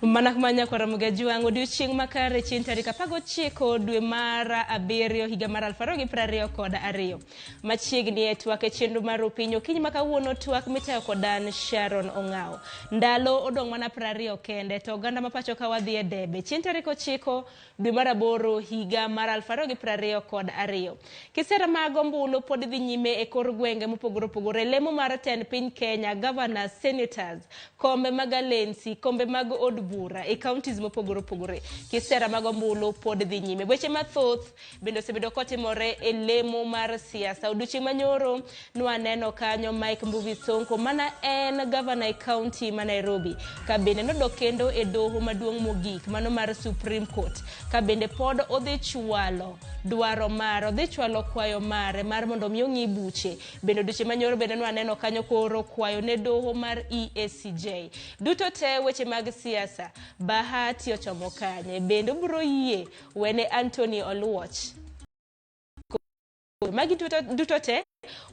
Manakmanya kwa Ramogi juango odiochieng' makare chien tarik 19 dwe mar abiriyo higa mar 2022. Machiegni e twak e chenro mar Piny Kiny makawuono twak mitayo kodan Sharon Ong'aw. Ndalo odong' mana 20 kende to oganda mapacho ka wadhi e debe chien tarik 9 dwe mar aboro higa mar 2022. Kisera mag ombulu pod dhi nyime e kor gwenge mopogore opogore. Lemo mar tend piny Kenya, governors, senators, kombe mag alensi, kombe mag od bura e counties mopogore opogore. Kisera mag ombulu pod dhi nyime. Weche mathoth bende osebedo kotimore e lemo mar siasa. Odiochieng' manyoro nwaneno kanyo Mike Mbuvi Sonko mana en governor e county ma Nairobi. Ka bende nodok kendo e doho maduong' mogik mano mar Supreme Court. Ka bende pod odhi chwalo dwaro mare, odhi chwalo kwayo mare mar mondo mi ong'i buche. Bende odiochieng' manyoro bende nwaneno kanyo koro kwayo ne doho mar EACJ. Duto te weche mag siasa Bahati ochomo kanye bende bro yie wene Anthony Oluoch. Magi duto te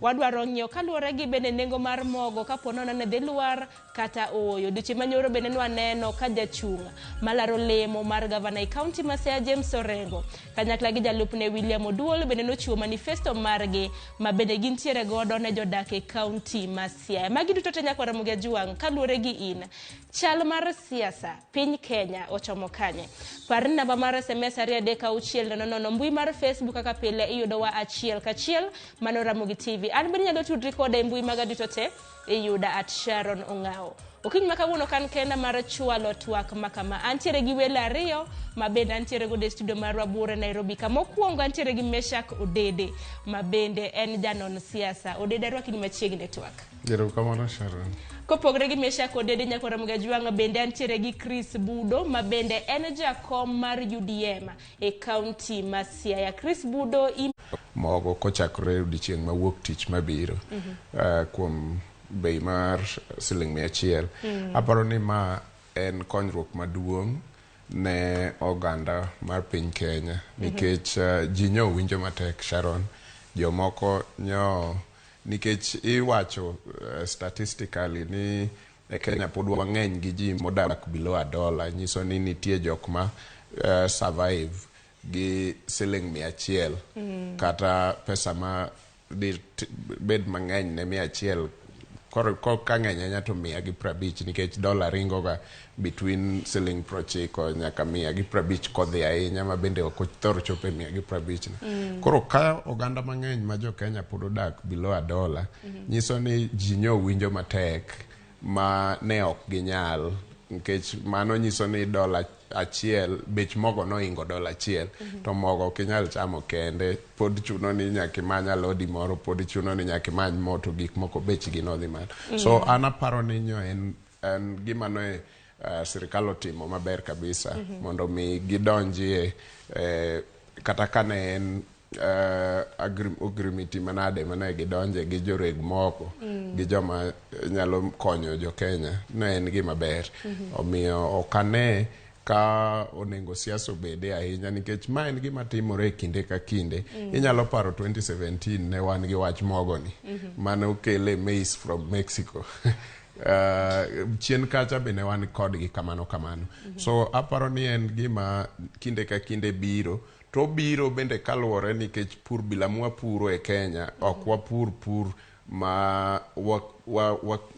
wadwaro ng'io kaluwore gi bende nengo mar mogo kapo nono ne dhi lwar kata oyo. Odiochieng' manyoro bende nwaneno ka jachung' malaro lemo mar governor e county ma Siaya James Orengo kanyakla gi jalupne William Oduol bende nochiwo manifesto margi ma bende gintiere godo ne jodak e county ma Siaya. Magi duto te nyaka Ramogi juang' kaluwore gi in. Chal mar siasa piny Kenya ochomo kanye? Parni namba mar SMS 236 mbui mar Facebook kaka pile iyudo wa achiel kachiel mano Ramogi TV. An bende nyalo tudri koda e mbui maga duto te iyuda @Sharon Ong'aw. Okinyi makawuono kan kenda mar chwalo twak makama. Antiere gi welo ariyo ma bende antiere go e studio mar Wabure Nairobi. Ka mokwongo antiere gi Meshak Odede ma bende en janon siasa. Odede rwakini machiegni e twak. Erokamano Sharon. Kopogre gi Meshak Odede nyaka Ramogi juang' bende antiere gi Chris Budo ma bende en jakom mar UDM e county ma Siaya. Chris Budo mogo kochakore odiochieng' mawuok tich mabiro kuom bei mar $100. Aparo ni ma en konyruok maduong' ne oganda mar piny Kenya nikech ji nyo winjo matek Sharon. Jomoko nyo nikech iwacho statistically ni e Kenya pod wang'eny gi ji modak below $1 nyiso ni nitie jok ma survive gi $100 kata pesa ma bed mang'eny ne $100 koro ka ng'eny anya to $150 nikech dola ringo ga between $90 nyaka $150 kodhi ahinya ma bende ok thor chope $150 koro ka oganda mang'eny ma jo Kenya pod odak below $1 nyiso ni ji nyo winjo matek ma ne ok ginyal nikech mano nyiso ni $1 bech mogo no ingo $1 to mogo kinyal chamo kende pod chuno ni nyaka many alodi moro pod chuno ni nyaka many mo to gik moko bech gi no dhi malo. So an aparo ni nyo en gima no sirikal otimo maber kabisa mondo mi gidonjie kata kane en agrimiti manade mane gidonje gi joreg moko gi joma nyalo konyo jo Kenya ne en gima ber omiyo okane ka onengo siasa obede ahinya nikech ma en gima timore kinde ka kinde. Inyalo paro 2017 ne wan gi wach mogo ni mane okele maize from Mexico chien kacha bende wan kodgi kamano. So aparo ni en gima kinde ka kinde biro to biro bende kaluwore nikech pur bila mwapuro e Kenya ok wapur ma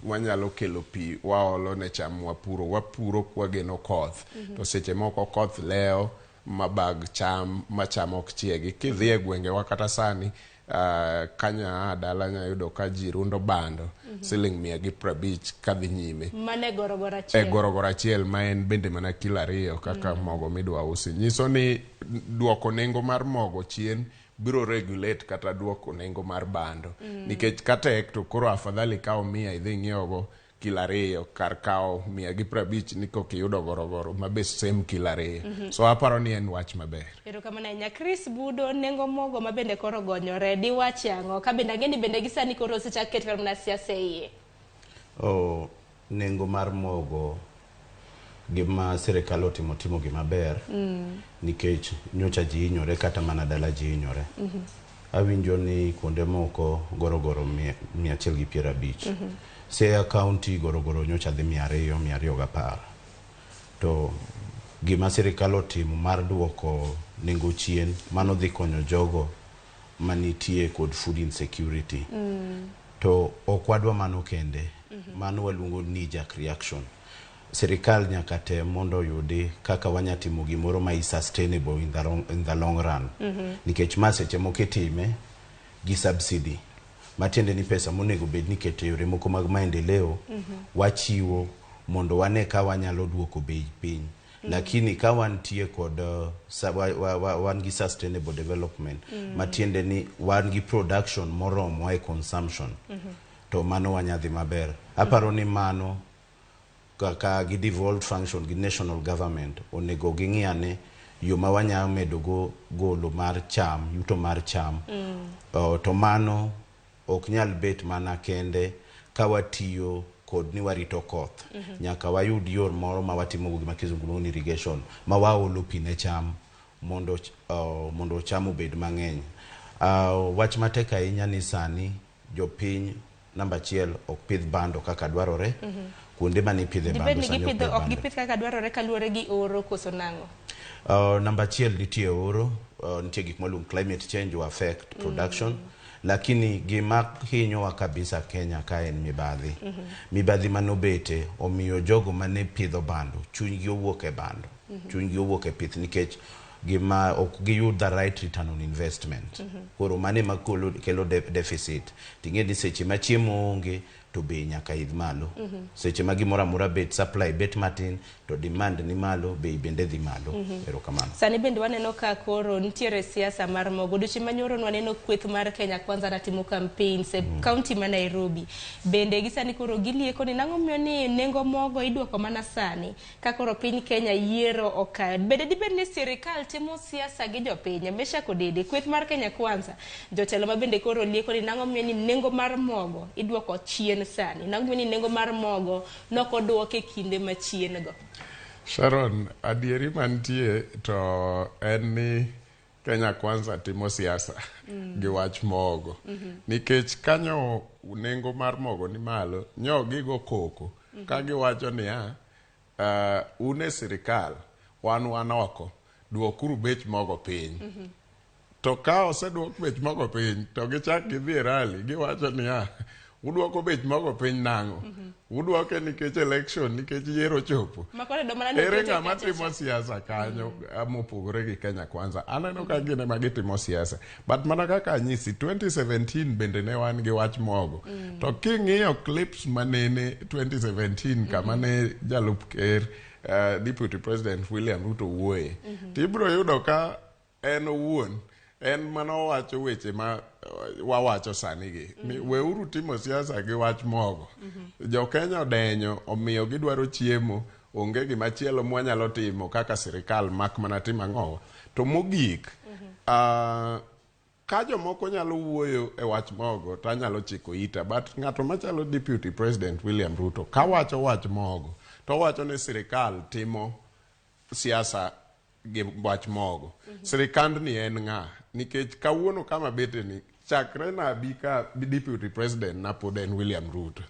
wanyalo kelo pi waolo ne cham wapuro kwageno koth to seche moko koth leo mabag cham macham ok chiegi. Kidhi e gwenge wa kata sani kanya dala nya yudo ka ji rundo bando $150 kadhi nyime mane gorogoro achiel ma en bende mana kilo 2 kaka mogo midwa usi. Nyiso ni duoko nengo mar mogo chien biro regulate kata duoko nengo mar bando nikech katek to koro afadhali kao 100 idhi ng'iewogo kilo 2 kar kao 150 niko kiyudo gorogoro ma be same kilo 2 so aparo ni en wach maber. Erokamano nya Chris Budo nengo mogo ma bende koro gonyore di wach ang'o ka bende ng'eni bende gisani koro osechak ket na siasa iye. Nengo mar mogo gima sirikal otimo gima ber nikech nyocha ji hinyore kata mana dala ji hinyore. Awinjo ni kuonde moko gorogoro 150 Siaya County gorogoro nyocha dhi 200, 210. to gima sirikal otimo mar duoko nengo chien mano dhi konyo jogo manitie kod food insecurity. To ok wadwa mano kende, mano waluongo knee-jerk reaction. Sirikal nyaka tem mondo yudi kaka wanyatimo gimoro ma is sustainable in the long run. Nikech ma seche moko itime gi subsidy. Matiende ni pesa monego bed ni keto yore moko mag maendeleo wachiwo mondo wane ka wanyalo duoko bei piny. Lakini ka wantie kod wan gi sustainable development matiende ni wan gi production moromo e consumption, to mano wanyadhi maber. Aparo ni mano kaka gi devolved function gi national government onego ging'iane yo ma wanyalo medo golo mar cham, yuto mar cham. To mano ok nyal bet mana kende ka watiyo kod ni warito koth. Nyaka wayud yor moro ma watimo gima kizungu luongo ni irrigation, ma waolo pi ne cham mondo cham obed mang'eny. Wach matek ahinya ni sani jopiny namba achiel ok pidh bando kaka dwarore. Kuonde mani pidhe bando sani ok gipidh kaka dwarore kaluwore gi oro koso nang'o? Namba achiel nitie oro, nitie gik maluongo climate change will affect production. Lakini gima hinyowa kabisa Kenya ka en mibadhi. Mibadhi manobete omiyo jogo mane pidho bando chunygi owuok e bando, chunygi owuok e pith, nikech gima ok giyud the right return on investment. Koro mane ma kelo deficit. Ting'e ni seche ma chiemo onge to bei nyaka idh malo. Seche ma gimoro amora bet supply bet matin to demand ni malo, bei bende dhi malo. Erokamano. Sani bende waneno ka koro nitiere siasa mar mogo. Odiochieng' manyoro waneno kweth mar Kenya Kwanza natimo campaigns e kaunti ma Nairobi. Bende gisani koro gilieko ni nang'o miyo ni nengo mogo iduoko mana sani ka koro piny Kenya yiero okayo. Bende dibed ni sirikal timo siasa gi jopiny. Mesha Kodede, kweth mar Kenya Kwanza, jotelo ma bende koro lieko ni nang'o miyo ni nengo mar mogo iduoko chien sani. Nang'o miyo ni nengo mar mogo nokoduoke kinde machien go. Sharon, adieri mantie to en ni Kenya Kwanza timo siasa gi wach mogo. Nikech kanyo nengo mar mogo ni malo, nyo gigo koko ka giwacho ni une sirikal wan oko duokuru bech mogo piny. To ka oseduok bech mogo piny to gichak gidhi rally giwacho ni uduoko bech mogo piny nang'o. Uduoke nikech election, nikech yiero chopo. Ere ng'ama timo siasa kanyo mopogore gi Kenya Kwanza? Aneno ka gine ma gitimo siasa. But mana kaka nyisi 2017 bende ne wan gi wach mogo. To king'iyo clips manene 2017 kama ne jalup ker Deputy President William Ruto wuoye, tibro yudo ka en owuon en mano wacho weche ma wawacho sani gi. Weuru timo siasa gi wach mogo. Jo Kenya odenyo omiyo gidwaro chiemo, onge gima chielo mwanyalo timo kaka sirikal mak mana timo ang'o. To mogik, ka jomoko nyalo wuoyo e wach mogo to anyalo chiko ita, but ng'ato machalo Deputy President William Ruto ka wacho wach mogo to wacho ni sirikal timo siasa gi wach mogo. Sirikand ni en ng'a? Nikech kawuono kama bete ni chakre na bika Deputy President na pod en William Ruto.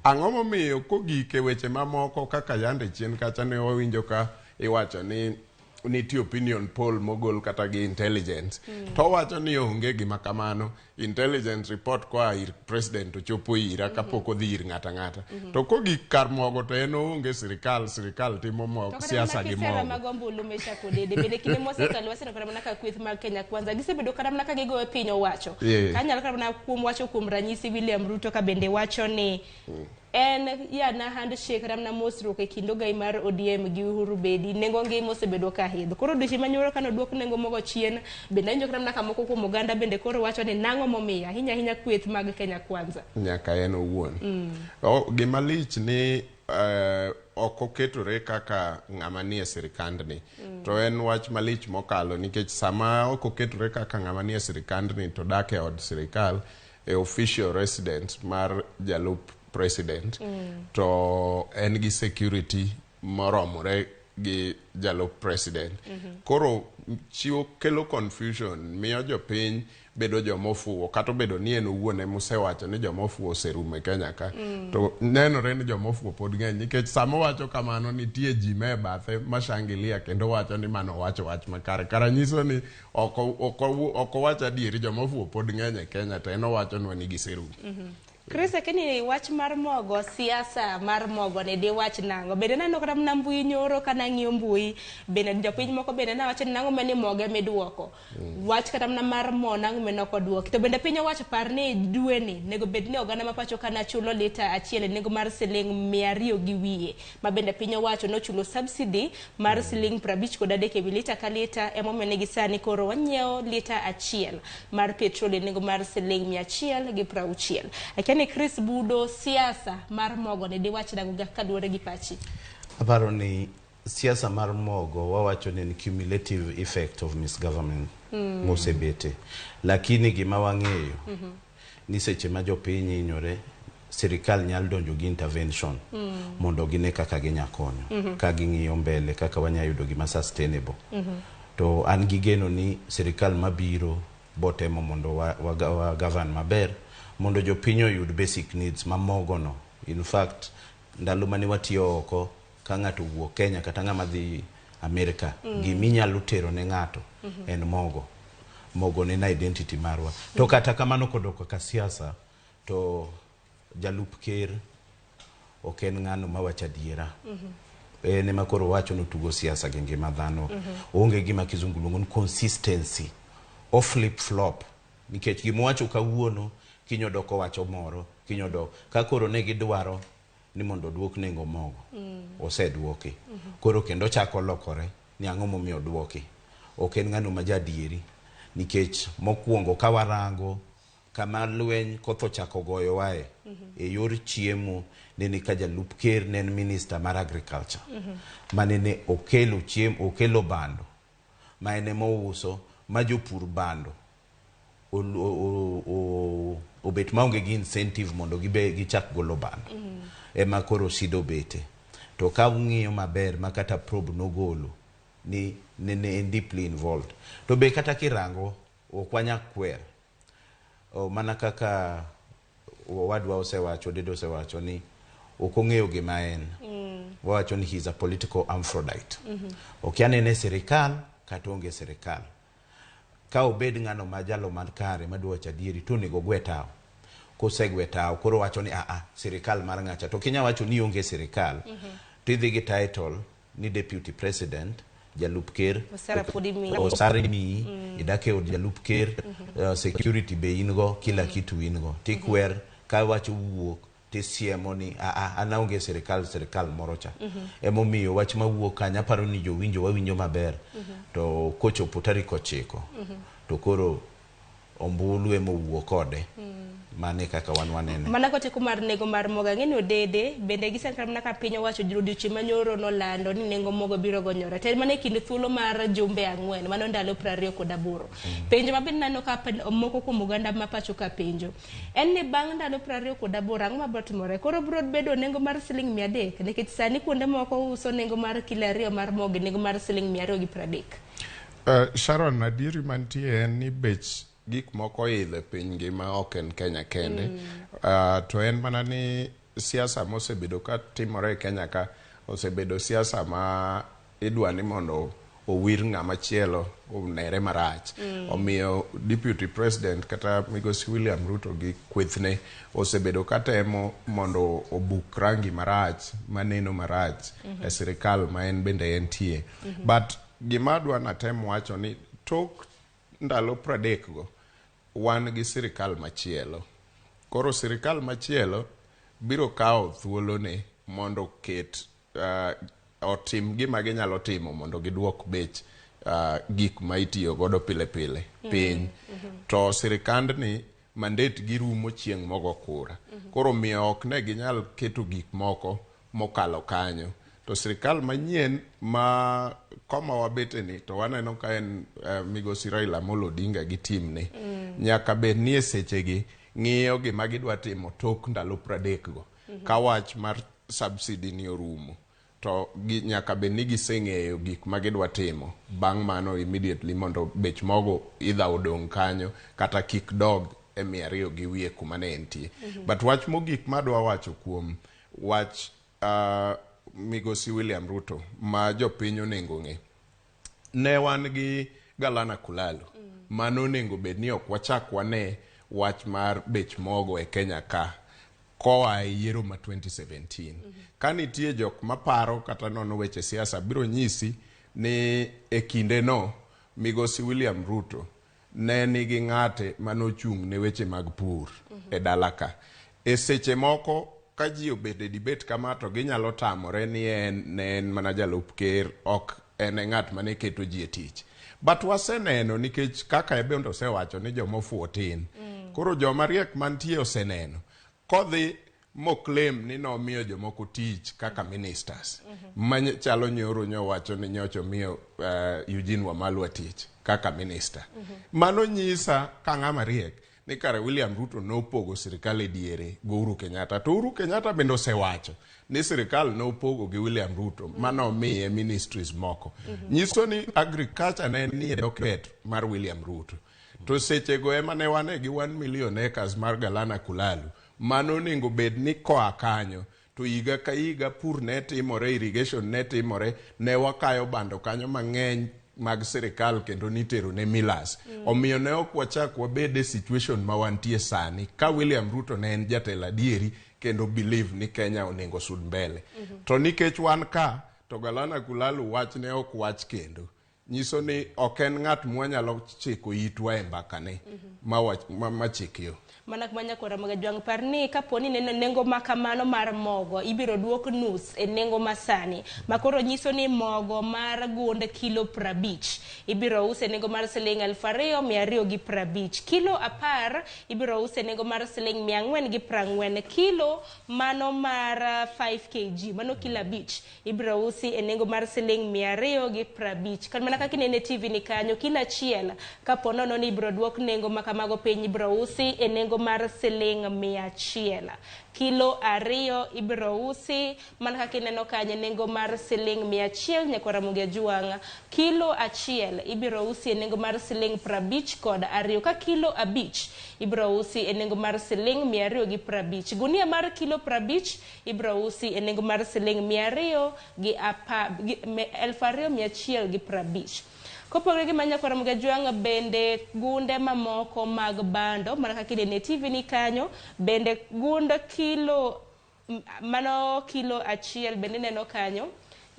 Ang'o momiyo kogike weche mamoko kaka yande chien kacha ne wawinjo ka iwacho ni nitie opinion poll mogol kata gi intelligence. To wacho ni onge gima kamano. Intelligence report kwa ir president to chopo ira kapok odhi ir ng'ata ng'ata. To kogik kar mogo to en onge sirikal timo mogo siasa gi mogo. To magombulu Mesha Kodede bende kinde mosekalo waseno kata mana ka kweth mar Kenya Kwanza gisebedo kata mana ka gigoyo piny owacho. Kanyalo kata mana kuom wacho kuom ranyisi William Ruto ka bende wacho ni en yana handshake ramna mosruok e kindo gai mar ODM gi Uhuru Bedi nengo ngi mosebedo ka hidho. Koro odiochieng' manyoro kano duok nengo mogo chien bende anjo ramna ka moko kuom oganda bende koro wacho ni nang'o momiyo ahinya kweth mag Kenya Kwanza nyaka en owuon. Gima lich ni ok oketore kaka ng'ama nie sirikandni. To en wach malich mokalo nikech sama ok oketore kaka ng'ama nie sirikandni to dak e od sirikal e official residence mar jalup president to en gi security moromore gi jalup president. Koro chiwo kelo confusion, miyo jopiny bedo jomofuwo, kata bedo ni en owuon mosewacho ni jomofuwo oserumo e Kenya ka. To nenore ni jomofuwo pod ng'eny, nikech sama wacho kamano nitie ji me bathe mashangilia kendo wacho ni mano wacho wach makare. Kara nyiso ni ok owacho adieri, jomofuwo pod ng'eny e Kenya to en owachonwa ni giserumo. Chris, kini wach mar mogo, siasa mar mogo ne di wach nango. Bende nano kata mna mbui nyoro kana ng'iyo mbui. Bende jopiny moko bende na wacho nango mani moge miduoko. Wach kata mna mar mo nango menoko duoki. To bende piny owacho par ni dwe ni nego bedni oganda mapacho kana chulo lita achiel nego mar siling 200 gi wiye. Ma bende piny owacho no chulo subsidy mar siling 50 kod adek ewi lita ka lita. Emomene gi sani koro wanyiewo lita achiel mar petrol nego mar siling 160. Akeni Chris Budo, siasa mar mogo ne di wach nango kaluwore gi pachi. Aparo ni siasa mar mogo wawacho ni cumulative effect of misgovernment mosebete. Lakini gima wang'eyo ni seche ma jopiny hinyore, sirikal nyalo donjo gi intervention mondo gine kaka ginyakonyo, ka ging'iyo mbele kaka wanyayudo gima sustainable. To an gi geno ni sirikal mabiro botemo mondo wa govern maber, mondo jopiny oyud basic needs ma mogo no. In fact, ndalo mane watiyo oko, ka ng'ato wuok Kenya kata ng'ama dhi Amerika, gimi nyalo tero ne ng'ato en mogo. Mogo ne na identity marwa. To kata kamano kodoko ka siasa, to jalup ker ok en ng'ano mawacho adiera. Ene makoro wacho no tugo siasa gi ngima dhano. Onge gima kizungu luongo ni consistency o flip flop. Nikech gima wacho kawuono kinyo doko wacho moro, kinyo doko ka koro ne gidwaro ni mondo duok nengo mogo, oseduoki. Koro kendo chako lokore ni ang'o momiyo duoki. Ok en ng'ano ma jadieri, nikech mokwongo ka warango kama lweny kotho chako goyo wae e yor chiemo, nene ka jalup ker ne en minister mar agriculture, manene okelo chiemo, okelo bando ma ene mouso, ma jopur bando obet maonge gi incentive mondo gichak golo bando. Ema koro sido bete. To ka ung'iyo maber ma kata probe nogolo ni nene en deeply involved. To be kata kirango okwanya kwer. Mana kaka wadwa osewacho, Dedo osewacho ni okong'eyo gima en. Wawacho ni he's a political amphitrite. Okianene sirikal kata onge sirikal. Ka obed ng'ano majalo man kare madwacho adieri to nego gwetao. Kosegwetao koro wacho ni sirikal mar ng'acha. To kinya wacho ni onge sirikal. Tidhi gi title ni deputy president, jalup ker, osare mi, idake od jalup ker, security be ingo, kila kitu ingo. Tikwer ka wacho wuok tisiemo ni anaonge sirikal morocha. Emomiyo wach mawuok kanya paro ni jowinjo wawinjo maber. To kochopo tarik 9 to koro ombulu emowuok kode. Mane kaka wanene. Mana kote kumar nego mar moga ng'eni odede, bende gisenkram na ka piny owacho odiochieng' manyoro nolando ni nengo mogo biro gonyore. Tel mane kind thuolo mar jumbe 4, mano ndalo 28. Penjo mabende nano ka moko kuom oganda ma pacho ka penjo. En ni bang' ndalo 28 ang'o mabiro timore? Koro biro bedo nengo mar siling 300, nikech sani kuonde moko uso nengo mar kilo 2 mar mogo nengo mar siling 230. Sharon, adieri mantie en ni bech gik moko idhe piny ngima ok en Kenya kende. To en mana ni siasa mosebedo ka timore e Kenya ka osebedo siasa ma idwa ni mondo owir ng'ama chielo onere marach. Omiyo deputy president kata migosi William Ruto gi kwethne osebedo ka temo mondo obuk rangi marach, maneno marach e sirikal ma en bende entie. But gima adwa natemo wacho ni tok ndalo 30 go wan gi sirikal machielo. Koro sirikal machielo biro kawo thuolo ne mondo ket otim gima ginyalo timo mondo giduok bech gik ma itiyo godo pile pile piny. To sirikand ni mandate girumo chieng' mogo kura. Koro miyo ok ne ginyal keto gik moko mokalo kanyo. To sirikal manyien ma koma wabete ni to waneno ka en migosi Raila Amolo Odinga gi team ni. Nyaka bed ni e seche gi ng'iyo gima gidwa timo tok ndalo 30 go. Ka wach mar subsidy ni orumo. to nyaka bed ni giseng'eyo gik ma gidwa timo bang' mano immediately mondo bech mogo idha odong' kanyo kata kik dog e 200 gi wiye kuma ne entie. But wach mogik madwa wacho kuom wach migosi William Ruto ma jopiny onego ng'e, ne wan gi Galana Kulalu mano onego bed ni ok wachak wane wach mar bech mogo e Kenya ka koa e yiero ma 2017. Ka nitie jok maparo kata nono weche siasa, biro nyisi ni e kinde no migosi William Ruto ne nigi ng'ate manochung' ne weche mag pur e dalaka. E seche moko ka ji obede debate kama to ginyalo tamore ni en mana jalup ker, ok en ng'at mane keto ji e tich. But waseneno nikech kaka ebe ndo osewacho ni jomofuo tin. Koro joma riek mantie oseneno. Kodhi moklem ni nomiyo jomoko tich kaka ministers. Machalo nyoro nyowacho ni nyocho miyo Eugene Wamalwa tich kaka minister. Mano nyisa ka ng'ama riek ni kare William Ruto nopogo sirikal e diere go Uhuru Kenyatta. To Uhuru Kenyatta bende osewacho ni sirikal nopogo gi William Ruto mano miye ministries moko. Nyiso ni agriculture ne ni e docket mar William Ruto. To seche go ema ne wane gi 1 million acres mar Galana Kulalu. Mano nengo bed ni koa kanyo to higa ka higa pur ne timore, irrigation ne timore, ne wakayo bando kanyo mang'eny mag sirikal kendo nitero ne Millers. Omiyo ne ok wachak wabede situation ma wantie sani ka William Ruto ne en jatelo adieri kendo believe ni Kenya onego sud mbele. To nikech wan ka to Galana Kulalu wach ne ok wach kendo. Nyiso ni ok en ng'at mwanyalo chiko itwa e mbakane ma chikyo. Manak manya kora magajwang parni kaponi neno nengo makamano mar mogo ibiro duok nus e nengo masani makoro nyiso ni mogo mar gund kilo 50 ibiro use nengo mar siling 2,250 kilo apar ibiro use nengo mar siling 440 kilo mano mar 5 kg mano kilo 5 ibiro usi e nengo mar siling 250 kan mana kaka nene TV ni kanyo kila chiel kapono no ni ibiro duok nengo makamago piny ibiro usi e nengo mar siling 100 kilo 2 ibiro usi man kaka ineno kanye nengo mar siling 100 nyakwa Ramogi Juang kilo 1 ibiro usi e nengo mar siling 50 kod 2 ka kilo 5 ibiro usi e nengo mar siling 250 gunia mar kilo 50 ibiro usi e nengo mar siling 2,150 kopogore gi manya kora mga Juang bende gunde mamoko mag bando mana kaka ne TV ni kanyo bende gunda kilo mano kilo 1 bende neno kanyo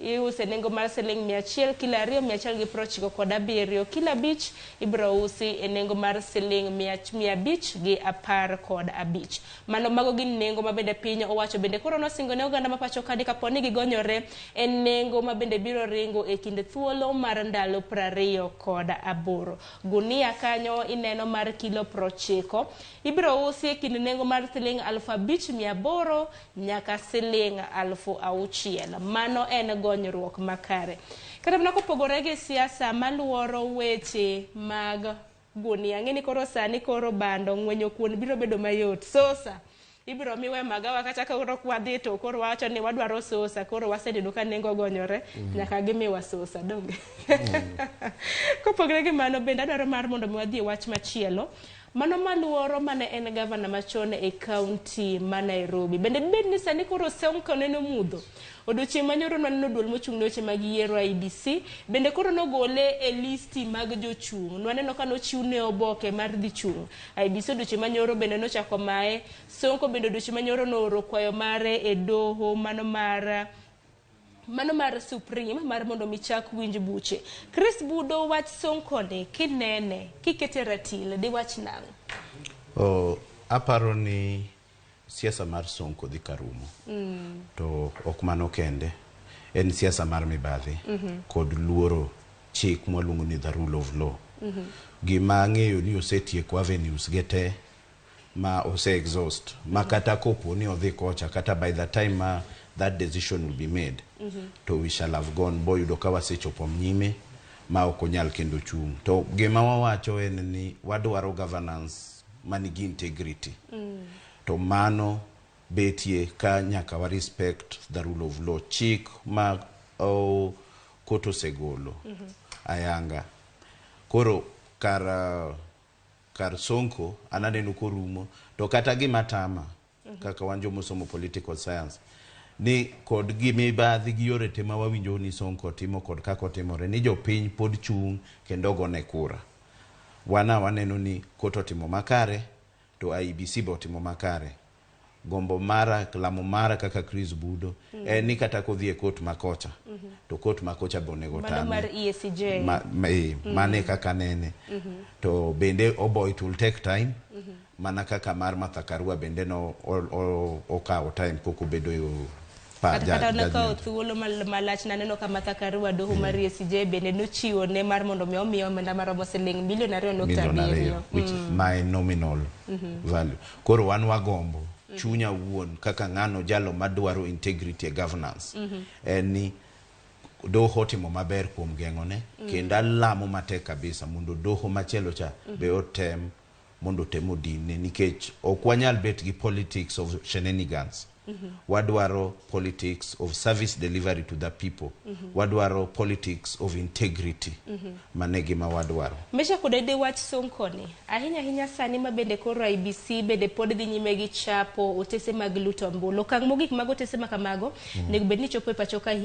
iuse nengo mar siling 100 kilo 2,190 kod 7 kilo 5 ibiro usi e nengo mar siling 510 kod 5 mano mago gin nengo ma bende piny owacho bende koro nosingo ne oganda mapacho kadi kaponi gigonyore en nengo ma bende biro ringo e kinde thuolo mar ndalo 20 kod 8 gunia kanyo ineno mar kilo 90 ibiro usi e kinde nengo mar siling 5,800 nyaka siling 6,000 mano en gonyruok makare. Kata mana kopogore gi siasa maluoro weche mag gunia ng'eni koro sani koro bando ng'wenyo kuon biro bedo mayot sosa ibiro miwe magawa kata koro kwadhi to koro wacho ni wadwaro sosa koro wasededo ka nengo gonyore nyaka gimiwa sosa donge kopogore gi mano bende adwaro mar mondo mi wadhi wach machielo mano maluoro mane en gavana machon e county ma Nairobi bende bed ni sani koro Sonko neno mudho odiochieng' manyoro nwaneno duol mochung' ne weche mag yiero IEBC bende koro nogole e listi mag jochung' nwaneno ka nochiw ne oboke mar dhi chung' IEBC odiochieng' manyoro bende nochako mae Sonko bende odiochieng' manyoro nooro kwayo mare e doho mano mar Supreme mar mondo michak winj buche. Chris Budo wach Sonko ne kinene kikete ratil di wach nang. Aparo ni siasa mar Sonko dhi karumo. To ok mano kende en siasa mar mibadhi kod luoro chik mwaluongo ni the rule of law. Gima ng'eyo ni osetieko avenues gete ma ose exhaust ma kata kopo ni odhi kocha kata by the time that decision will be made to we shall have gone boyudo ka wasechopo mnyime ma ok onyal kendo chung. To gima wawacho en ni wadwaro governance manigi integrity. To mano betie ka nyaka wa respect the rule of law, chik ma koto osegolo ayanga. Koro kar Sonko ananeno korumo, to kata gima tama kaka wan jomosomo political science ni kod gimibadhi gi yore te ma wawinjo ni Sonko timo kod kako timore, ni jopiny pod chung' kendo gone kura. Waneno ni koto timo makare, to IEBC bo timo makare. Gombo mara, lamo mara kaka Chris Budo, ni kata kodhi e kot makocha, to kot makocha bonego tame. Mano mar ESJ. Mane kaka nene. To bende it will take time. Mana kaka mar Martha Karua bende no okawo time poko bedo yo kata naka thuolo malach naneno ka Martha Karua doho mar ESJ bende nochiwo ne mar mondo mi omiyo omenda maromo siling milion 2.7, which is my nominal value. Koro wan wagombo chunya wuon kaka ngano jalo madwaro integrity e governance, ni doho timo maber kuom geng'one, kendo lamo matek kabisa mondo doho machielo cha be otem mondo temo dine, nikech ok wanyal bet gi politics of shenanigans. Wadwaro politics of service delivery to the people. Wadwaro politics of integrity. Manegi ma wadwaro. Mesha kudede wach Sonko ni. Ahinya sani mabende koro IEBC bende pod dhi nyime gi chapo otese mag luto ombulu. Okang' mogik mag otese makamago nego bed ni chopo e pachoka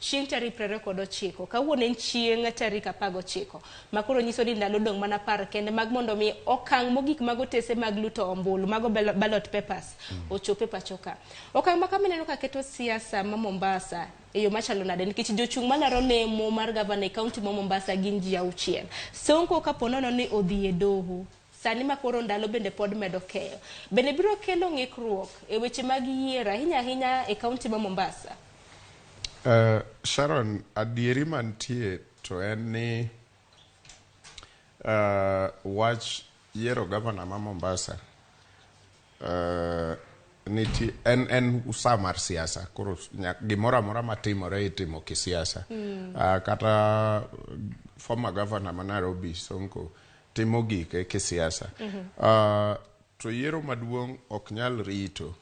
chieng' tarik 29. Kawuono en chieng' tarik 19. Makoro nyiso ni ndalo dong' mana par kende mag mondo mi okang' mogik mag otese mag luto ombulu, mago ballot papers ochopo e pachoka. Okang' makama neno ka keto siasa ma Mombasa eyo machalo nade, nikech jochung' malaro nemo mar governor county ma Mombasa gin ji 6. Sonko kaponono ni odhi e doho sani makoro ndalo bende pod medo keyo, bende biro kelo ng'ikruok e weche mag yiero ahinya e county ma Mombasa. Sharon, adieri mantie to en ni wach yiero governor ma Mombasa niti en usa mar siasa. Koro gimora mora matimore itimo kisiasa. Kata former governor ma Nairobi Sonko timo gike kisiasa. To yiero maduong' ok nyal rito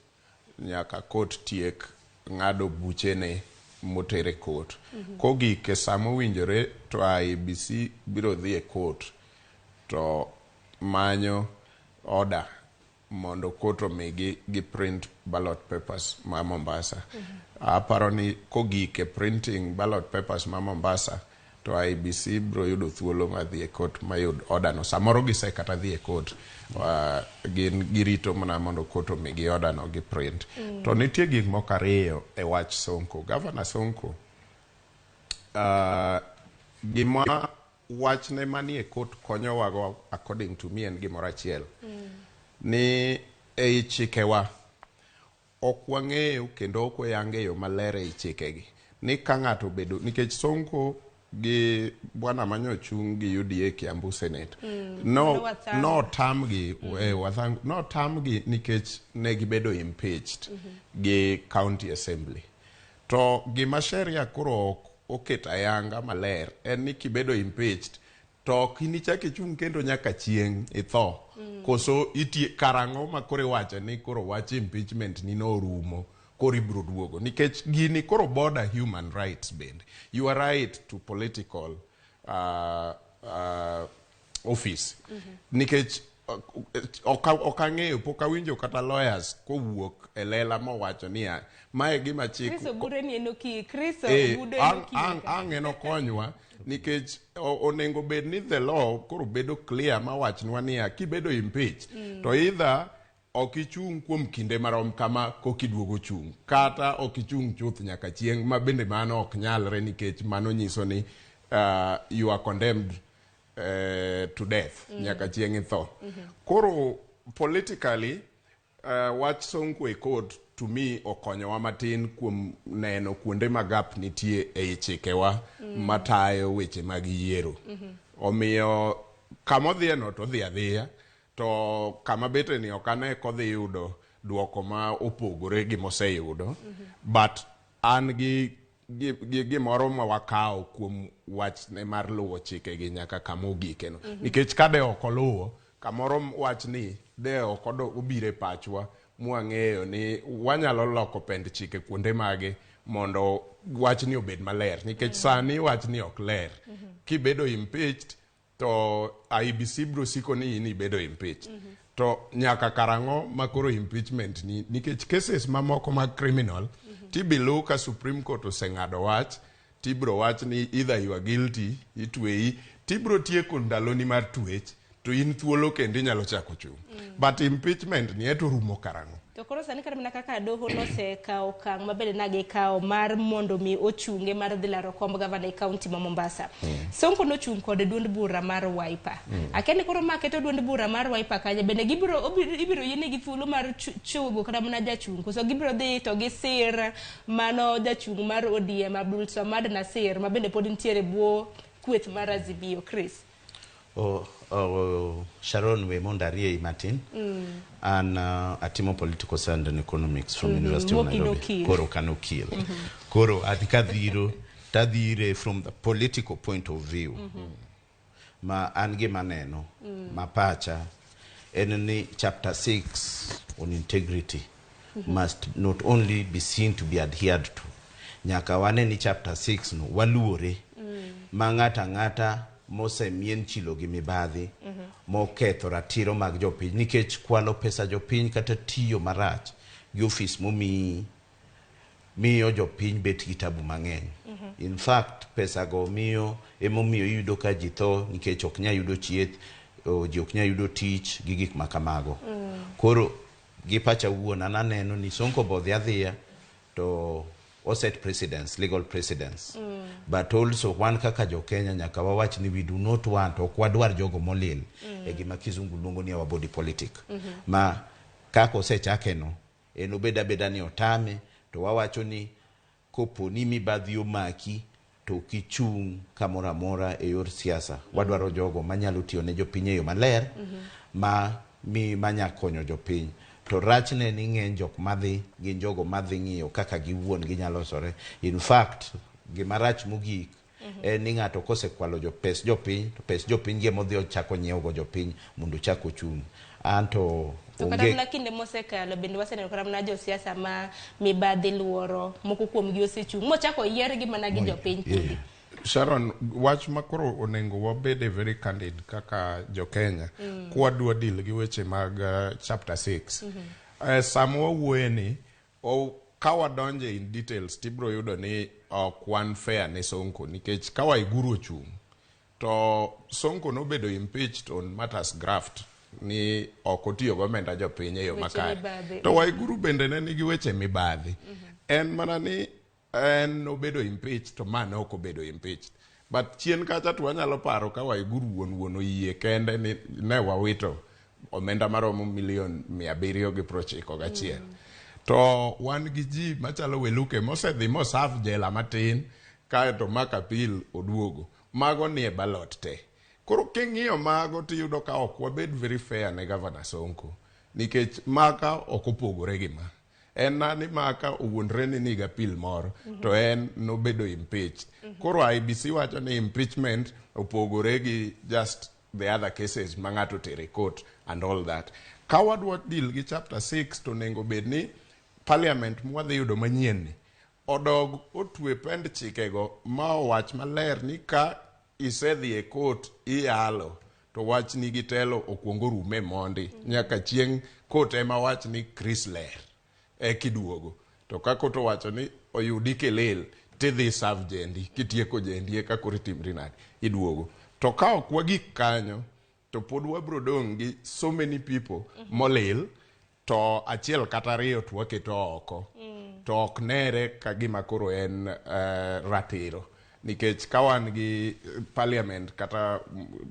nyaka kot tiek ng'ado buchene motere kot. Kogike samo winjore to IEBC biro dhi e kot to manyo order mondo koto migi gi print ballot papers ma Mombasa. Aparo ni kogike printing ballot papers ma Mombasa to IEBC bro yudo thuolo ma dhi e kot mayud order no. Samoro gise kata dhi e kot gin girito mana mondo koto migi order no gi print. To nitie gik moko ariyo e wach Sonko. Governor Sonko gima wach ne manie kot konyo wago according to me en gimoro achiel. Ni ei chikewa ok wang'eyo kendo ok wayange yo maler ei chikegi ni ka ng'ato bedo, nikech Sonko gi bwana manyochung' gi UDA Kiambu Senate no tamgi nikech ne gibedo impeached gi county assembly. To gima sheria koro oket ayanga maler en ni kibedo impeached to kinichaki chung' kendo nyaka chieng' itho. Koso iti karango ma kore wacha ni koro wach impeachment ni no rumo koro ibro duogo, nikech gini koro border human rights bend. Your right to political office. Nikech okang'eyo pok awinjo kata lawyers kowuok e lela mowacho niya mae gima chik Kristo bure ni enoki Kristo bude enoki ang'eno konywa, nikech onengo bed ni the law koro bedo clear ma wachnwa niya kibedo impeach to either okichung' kuom kinde marom kama kokiduogo chung' kata okichung' chuth nyaka chieng' ma bende mano ok nyalre, nikech mano nyiso ni you are condemned to death nyaka chieng' itho. Koro politically wach Sonko e court to me okonyowa matin kuom neno kuonde magap nitie e chikewa matayo weche mag yiero. Omiyo kama odhieno to dhi adhiya, to kama bete ni okane kodhi yudo duoko ma opogore gi moseyudo, but an gi gimoro ma wakawo kuom wach ne mar luwo chike gi nyaka kama ogikeno. Nikech kade ok oluwo kamoro wach ni de ok obire pachwa mwang'eyo ni wanyalo loko pend chike kuonde mage mondo wachni obed maler nikech sani wachni ok ler. Kibedo impeached to IBC bro siko ni in ibedo impeached. To nyaka karang'o makoro impeachment ni nikech cases mamoko mag criminal tibilu ka Supreme Court oseng'ado wach tibro wach ni either you are guilty itweyi tibro tieko ndaloni mar twech to in thuolo kendo inyalo chako chung. But impeachment ni eto rumo karang'o. To koro sani kata mana kaka doho nosekawo okang' mabende nagikawo mar mondo mi ochunge mar dhi laro komb gavana e kaunti ma Mombasa. Sonko nochung' kod duond bura mar Wiper. Akeni koro maketo duond bura mar Wiper kanye bende ibiro yienegi thuolo mar chugo kata mana jachung'. Koso gibiro dhi to gisir mano jachung' mar ODM Abdul Samad Nasir ma bende pod nitiere bwo kweth mar Azimio. Chris. Sharon we Mondarie Martin and atimo political science and economics from University of Nairobi. Koro kanokil. Koro adikadhiro tadhire from the political point of view. Ma ange maneno mapacha eneni chapter 6 on integrity must not only be seen to be adhered to. Nyaka waneni chapter 6 no waluore ng'ata mose mien chilo gi mibadhi moketho ratiro mag jopiny nikech kwalo pesa jopiny kata tiyo marach gi ofis miyo jopiny bet gi tabu mang'eny. In fact pesa go miyo emomiyo yudo ka ji tho nikech ok nya yudo chieth, ji ok nya yudo tich gi gik makamago. Koro gi pacha wuon ananeno ni Sonko bodhi adhiya to set precedents, legal precedents. But also one kaka jo Kenya nyaka wawach ni we do not want ok wadwar jogo molil e gima kizungu luongo ni our body politic. Ma kako osechake no eno beda ni otame to wawacho ni kopo ni mibadhi omaki to kichung' kamora mora e yor siasa. Wadwaro jogo manyalo tiyo ne jopiny e yo maler manya konyo jopiny. To rachne ni ng'eny jok madhi gin jogo madhi ng'iyo kaka giwuon ginyalo sore. In fact gima rach mogik en ni ng'ato kosekwalo pes jopiny to pes jopiny gi modhi ochako nyiewo go jopiny mondo chako chung'. Anto onge kata kinde mosekalo bende waseneno kata mana jo siasa ma mibadhi luoro moko kuom gi osechung' mochako yier gi mana gi jopiny. Sharon, wach makoro onengo wabede very candid kaka jo Kenya kwadwa deal gi weche mag chapter 6. Samwa wuoye ni kawa donje in details tibro yudo ni kwan fair ne Sonko nikech kawa iguru ochung' to Sonko nobedo impeached on matters graft ni okotiyo gomenda jopiny e yo makare. To waiguru bende ne nigi weche mibadhi. En mana ni en obedo impeached to man ok obedo impeached. But chien kacha to wanyalo paro ka waiguru wuon oyie kende ni ne wawito omenda maromo $791,000. To wan gi ji machalo Weluke mosedhi moserve jela matin kae to mak appeal oduogo. Mago nie ballot te. Koro king'iyo mago tiyudo ka ok wabed very fair ne Governor Sonko nikech maka ok opogore gi ma. En nani maka owuondre ni niga appeal moro to en nobedo impeached. Koro IBC wacho ni impeachment opogore gi just the other cases ma ng'ato tere court and all that. Kawadwa deal gi chapter 6 to nengo bed ni parliament mwadhi yudo manyien ni odog otwe pend chikego ma wach maler ni ka isedhi e court iyalo to wach ni gitelo okuongo rume mondi nyaka chieng' court ema wach ni Chris ler kiduogo to kako to wacho ni oyudi kelel tidhi serve jendi kitieko jendi eka koro timri nade iduogo. To ka ok wagik kanyo to pod wabro dong' gi so many people molil to achiel kata ariyo to waketo oko to ok nere ka gima koro en ratiro nikech kawan gi parliament kata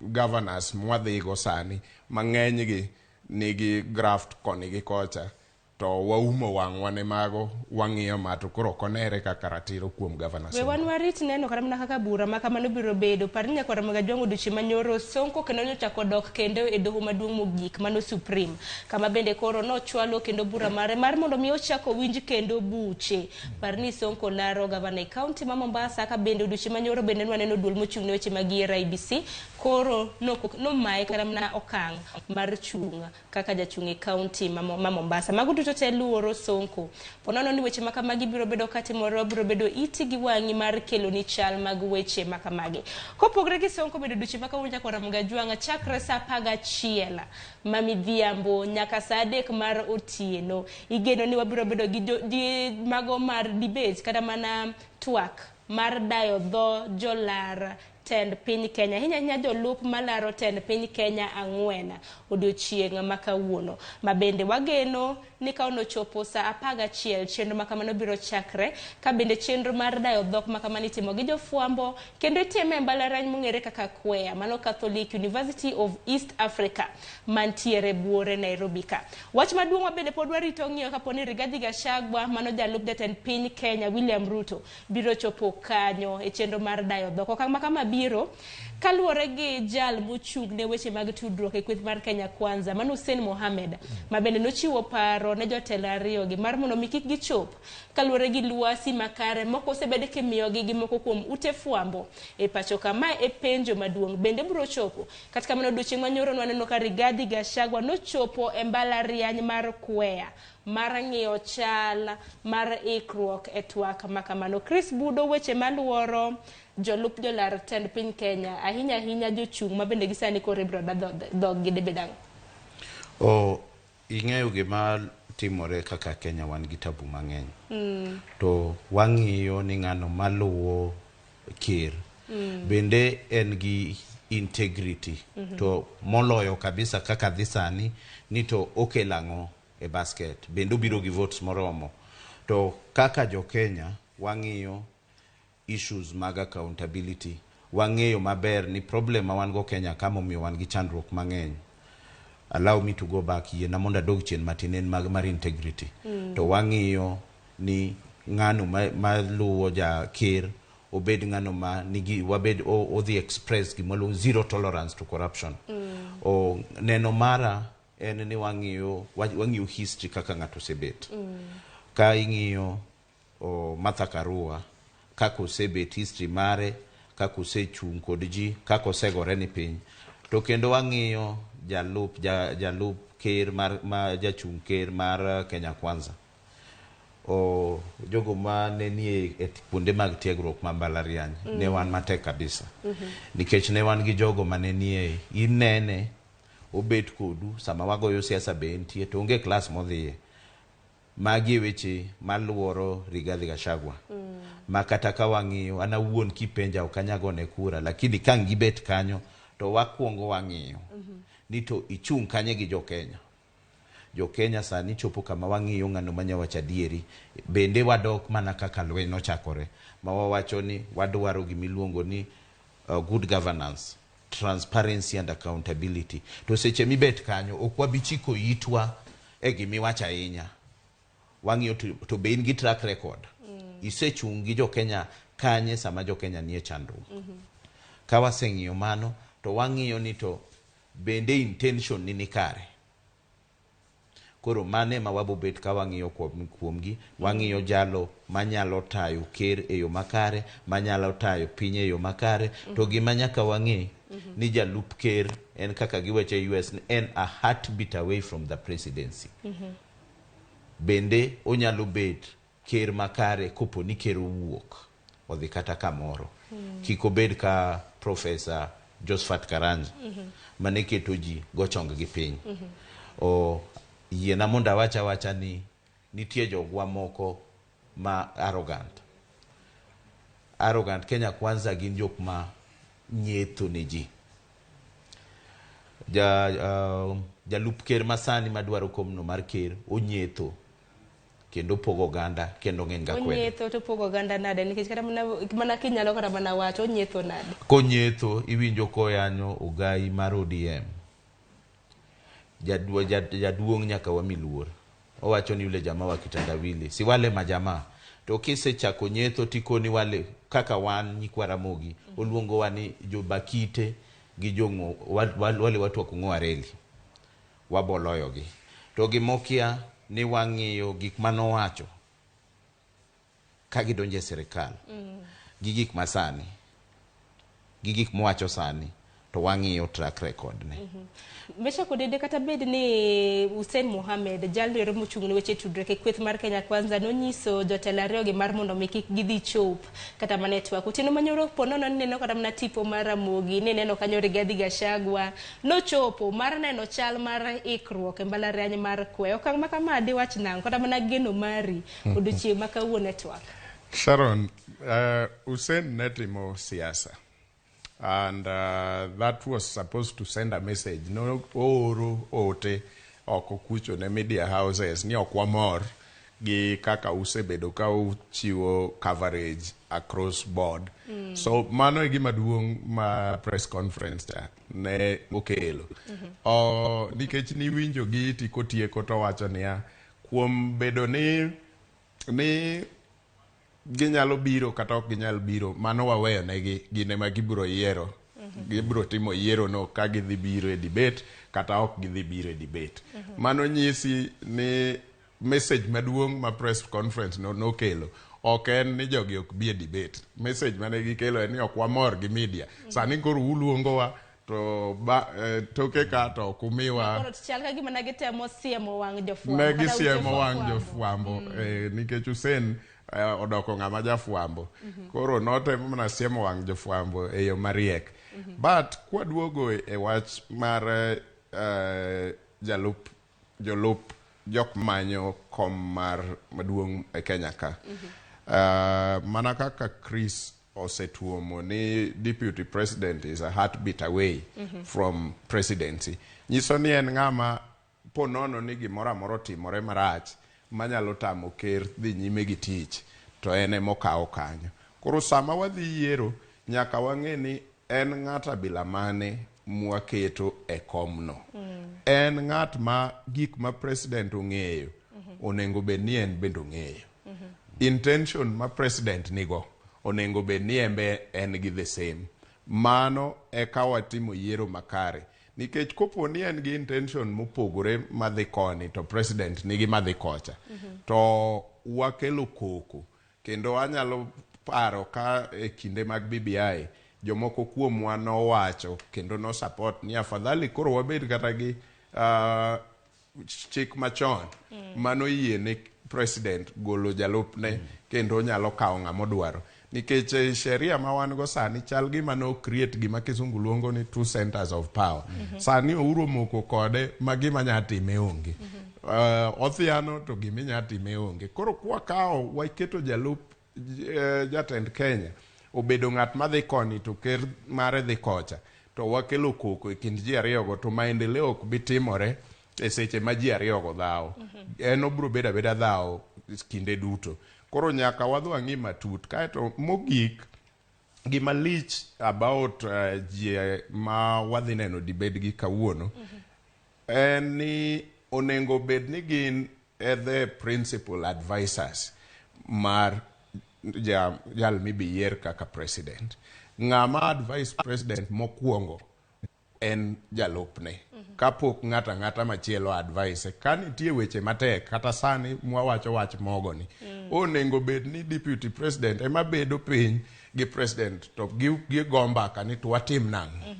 governors mwadhigo sani mang'eny gi nigi graft koni gi kocha to waumo wang'wane mago wang'iyo mato koro konere kaka ratiro kuom governor Sonko. Wan warit neno kata mana kaka bura ma kamano biro bedo parni nyaka Ramogi jwango duchi manyoro Sonko kendo nochako dok kendo e doho maduong' mogik mano Supreme kama bende koro nochwalo kendo bura mare mar mondo mi ochako winj kendo buche parni Sonko laro gavana e kaunti ma Mombasa ka bende duchi manyoro bende waneno duol mochung' ne weche mag IBC koro no mae kata mana okang' mar chunga kaka jachung' e kaunti ma Mombasa mago duto duto te luoro Sonko. Ponono ni weche makamagi biro bedo katimoro, biro bedo iti gi wang'i mar kelo ni chal mag weche makamagi. Kopogre gi Sonko bedo duche makawuono nyaka Ramogi Juanga chakre sa 11 mamidhiambo nyaka sa 3 mar otieno. Igeno ni wabiro bedo gi mago mar debate kada mana twak mar dayo dho jolar tend piny Kenya. Hinya jolup malaro tend piny Kenya 4 odiochieng' makawuono. Mabende wageno ni kaono chopo sa 11 chenro makamano biro chakre, ka bende chenro mar dayo dhok makamano itimo gi jofuambo kendo itime mbalariany mong'ere kaka Kwea, mano Catholic University of East Africa mantiere buore Nairobi ka. Wach maduong' mabende pod warito ng'iyo kaponi Rigathi Gachagua, mano jalup jatend piny Kenya William Ruto, biro chopo kanyo e chenro mar dayo dhok. Okang' makama biro kaluwore gi jal mochung' ne weche mag tudruok e kweth mar Kenya Kwanza, mano Hussein Mohamed, mabende nochiwo paro ne jotelo ariyo gi mar mondo mi kik gichop kaluwore gi luasi makare moko osebed kimiyogi gi moko kuom ute fuambo e pacho kama e penjo maduong' bende biro chopo. Kata kamano odiochieng' manyoro waneno ka Rigathi Gachagua nochopo e mbalariany mar Kwea mar ng'iyo chal mar ikruok e twak makamano. Chris Budo, weche maluoro jolup jolar tend piny Kenya, ahinya jochung' mabende gisani kore biro dhog gi debedang'. Ing'eyo gima timore kaka Kenya wan gi tabu mang'eny. To wang'iyo ni ng'ano maluwo ker bende en gi integrity. To moloyo kabisa kaka dhi sani ni to okelang'o e basket. Bende obiro gi votes moromo. To kaka jo Kenya wang'iyo issues mag accountability. Wang'eyo maber ni problem ma wan go Kenya kama omiyo wan gi chandruok mang'eny. Allow me to go back here na monda dog chien matinen mar integrity. To wang'iyo ni ng'ano maluwo ja ker obed ng'ano ma nigi wabed o the express gimolo zero tolerance to corruption. Neno mara en ni wang'iyo history kaka ng'ato sebet. Ka ing'iyo Martha Karua kako sebet history mare, kako sechung' kod ji, kako segore ni piny. To kendo wang'iyo jalup ker ma jachung' ker mar Kenya Kwanza. Jogo ma ne nie e kuonde mag tiegruok ma mbalariany ne wan matek kabisa. Nikech ne wan gi jogo ma ne nie inene obet kodu sama wagoyo siasa be entie to onge klas modhiye. Magi weche maluoro Rigathi Gachagua. Ma kata ka wang'iyo ana wuon kipenja okanyago ne kura, lakini kang gibet kanyo to wakuongo wang'iyo ni to ichung' kanye gi jo Kenya. Jo Kenya sani chopo kama wang'iyo ng'ano manyawacho adieri. Bende wadok mana kaka lweny nochakore. Ma wawacho ni wadwaro gimiluongo ni good governance, transparency and accountability. To seche mibet kanyo ok wabichiko itwa e gimiwacho ahinya. Wang'iyo to be in gi track record. Isechung' gi jo Kenya kanye sama jo Kenya nie chandruok. Ka waseng'iyo mano to wang'iyo ni to bende intention ni kare. Koro mane ma wabobet ka wang'iyo kuomgi, wang'iyo jalo manyalo tayo ker e yo makare, manyalo tayo piny e yo makare. To gima nyaka wang'i ni jalup ker en kaka giweche US en a heartbeat away from the presidency. Bende onyalo bet ker makare kopo ni ker owuok odhi kata kamoro. Kiko bed ka Professor Josephat Karanja mane keto ji gochong gi piny. Yiena monda wacha ni nitie jogwa moko ma arrogant. Kenya Kwanza gin jok ma nyetho ne ji. Jalup ker masani madwaro komno mar ker onyetho kendo pogo ganda kendo ng'en ga kwede. Onyetho to pogo ganda nade nikech kata mana kinyalo kata mana wacho onyetho nade. Konyetho iwinjo koyanyo ugai mar ODM. Jaduong' nyaka wamiluor. Owacho ni yule jamaa wa kitandawili. Si wale majamaa. To kise chako nyetho tikoni wale kaka wan nyikwa Ramogi. Oluongo wani jobakite gi jongo wale watu wa kung'oa reli. Waboloyogi. To gimokia ni wang'iyo gik manowacho ka gidonje serikal. Gi gik masani. Gi gik mowacho sani. to wang'iyo track record ne. Mesha kodede kata bed ni Hussein Mohamed jalero mochung'ne weche tudruok e kweth mar Kenya Kwanza nonyiso jotelo ariyo gi mar mondo mekik gidhi chop kata ma network utino manyoro ponono neno kata na tipo mar Ramogi ne neno kanyo Rigathi Gachagua no chopo mar neno chal mar ikruok e mbalariany mar kwe okang' ma kama di wach nang kata mana geno mari odiochieng' ma kawuono network. Sharon, Hussein netimo siasa. And that was supposed to send a message. No oro ote oko kucho ne media houses ni okwamor gi kaka usebedo ka uchiwo coverage across board. So mano e gima duong' ma press conference ta ne okelo. Nikech ni winjo gi tiko tieko to wacho niya kuom bedo ni ginyalo biro kata ok ginyal biro mano waweyo negi gine ma gibiro yiero gibiro timo yiero no ka gidhi biro e debate kata ok gidhi biro e debate mano nyisi ni message maduong' ma press conference no nokelo ok en ni jogi ok bi e debate message mane gikelo en ni ok wamor gi media sani koro uluongowa to toke ka to kumiwa koro chal ka gima nagitemo siemo wang' jofwambo ne gisiemo wang' jofwambo nikech Hussein odoko ng'ama jafwambo koro notemo mana siemo wang' jofwambo e yo mariek but kwaduogo e wach mar jok manyo kom mar maduong' e Kenya ka mana kaka Chris osetuomo ni deputy president is a heartbeat away from presidency nyiso ni en ng'ama ponono ni gimoro amoro timore marach manyalo tamo ker dhi nyime gi tich to en emokawo kanyo koro sama wadhi yiero nyaka wang'e ni en ng'ata bila mane mwaketo e komno en ng'at ma gik ma president ong'eyo onengo bed ni en bende ong'eyo intention ma president nigo onengo bed ni en gi the same mano e ka watimo yiero makare nikech kopo ni en gi intention mopogore madhi koni to president nigi madhi kocha to wakelo koko kendo anyalo paro ka e kinde mag BBI jomoko kuomwa nowacho kendo no support ni afadhali koro wabed kata gi chik machon mano yie ne president golo jalupne kendo nyalo kawo ng'amo dwaro nikech sheria ma wan go sani chal gima no create gima kisungu luongo ni two centers of power sani ouro moko kode ma gima nya time onge othiano to gima nya time onge koro kwa kawo waketo jalup jatend Kenya obedo ng'at madhi koni to ker mare dhi kocha to wakelo koko e kind ji ariyo go to maendeleo ok bitimore e seche ma ji ariyo go dhawo en obro beda dhawo kinde duto koro nyaka wadho ang'i matut kaeto mogik gima lich about ji ma wadhi neno debate gi kawuono en ni onengo bed ni gin the principal advisors mar jal mibiyier kaka president ng'ama advice president mokwongo en jalupne kapok ng'ata machielo advice ka nitie weche matek kata sani mwawacho wach mogo ni onengo bed ni deputy president ema bedo piny gi president to gi gomba kani to watim nang'o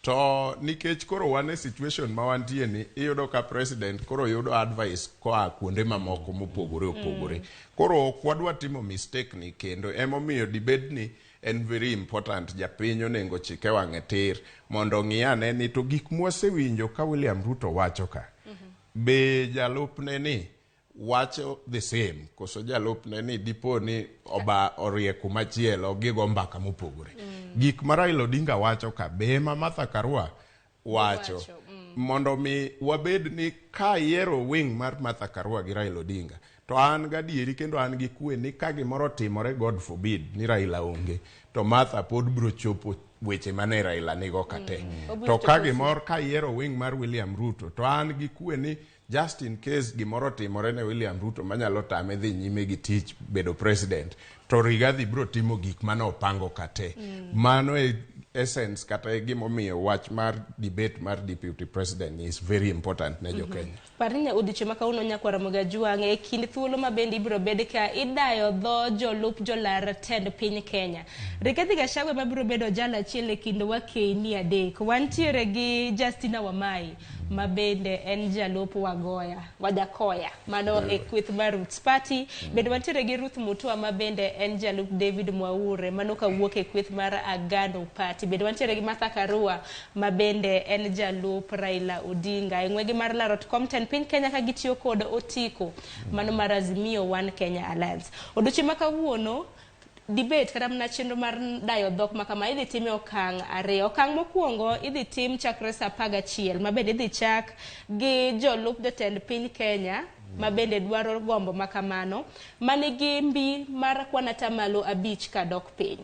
to nikech koro wan e situation ma wantie ni iyudo ka president koro yudo advice koa kuonde mamoko mopogore opogore koro ok wadwa timo mistake ni kendo emomiyo debate ni en very important japiny onengo chike wang'e tir mondo ng'iyane ni to gik mwasewinjo ka William Ruto wacho ka be jalupne ni wacho the same koso jalupne ni dipo ni orie kumachielo gigo mbaka mopogore gik ma Raila Odinga wacho ka be ma Martha Karua wacho mondo mi wabed ni ka yiero wing mar Martha Karua gi Raila Odinga to an gadieri kendo an gi kwe ni ka gimoro timore God forbid ni Raila onge to Martha pod bro chopo weche mane Raila nigo kate to ka gimoro ka yiero wing mar William Ruto to an gi kwe ni just in case gimoro timore ne William Ruto manyalo tame dhi nyime gi tich bedo president to Rigathi bro timo gik mane opango kate mano e essence kata gimomiyo wach mar debate mar deputy president is very important ne jo Kenya. Parinya odiche maka uno nyakwara Ramogi Juang e kind thuolo mabendi ibiro bed ka idayo dho jolup jolar tend piny Kenya. Rigathi Gachagua mabiro bedo jala achiel e kind wakeni adek. Wantiere gi Justina Wamai mabende en jalup Wajakoya mano e kweth mar Roots Party. Bende wantiere gi Ruth Mutua mabende en jalup David Mwaure mano kawuok e kweth mar Agano Party. Bende wantiere gi Martha Karua mabende en jalup Raila Odinga. Ng'wegi mar Larot Compton piny Kenya ka gitiyo kod otiko mano mar Azimio One Kenya Alliance. Odiochieng' ma kawuono debate kata mana chenro mar dayo dhok makama idhi tim e okang' ariyo. Okang' mokwongo idhi tim chakre saa 11 mabende idhi chak gi jolup jotend piny Kenya mabende dwaro gombo makamano manigi mbi mar kwan atamalo 5 kadok piny.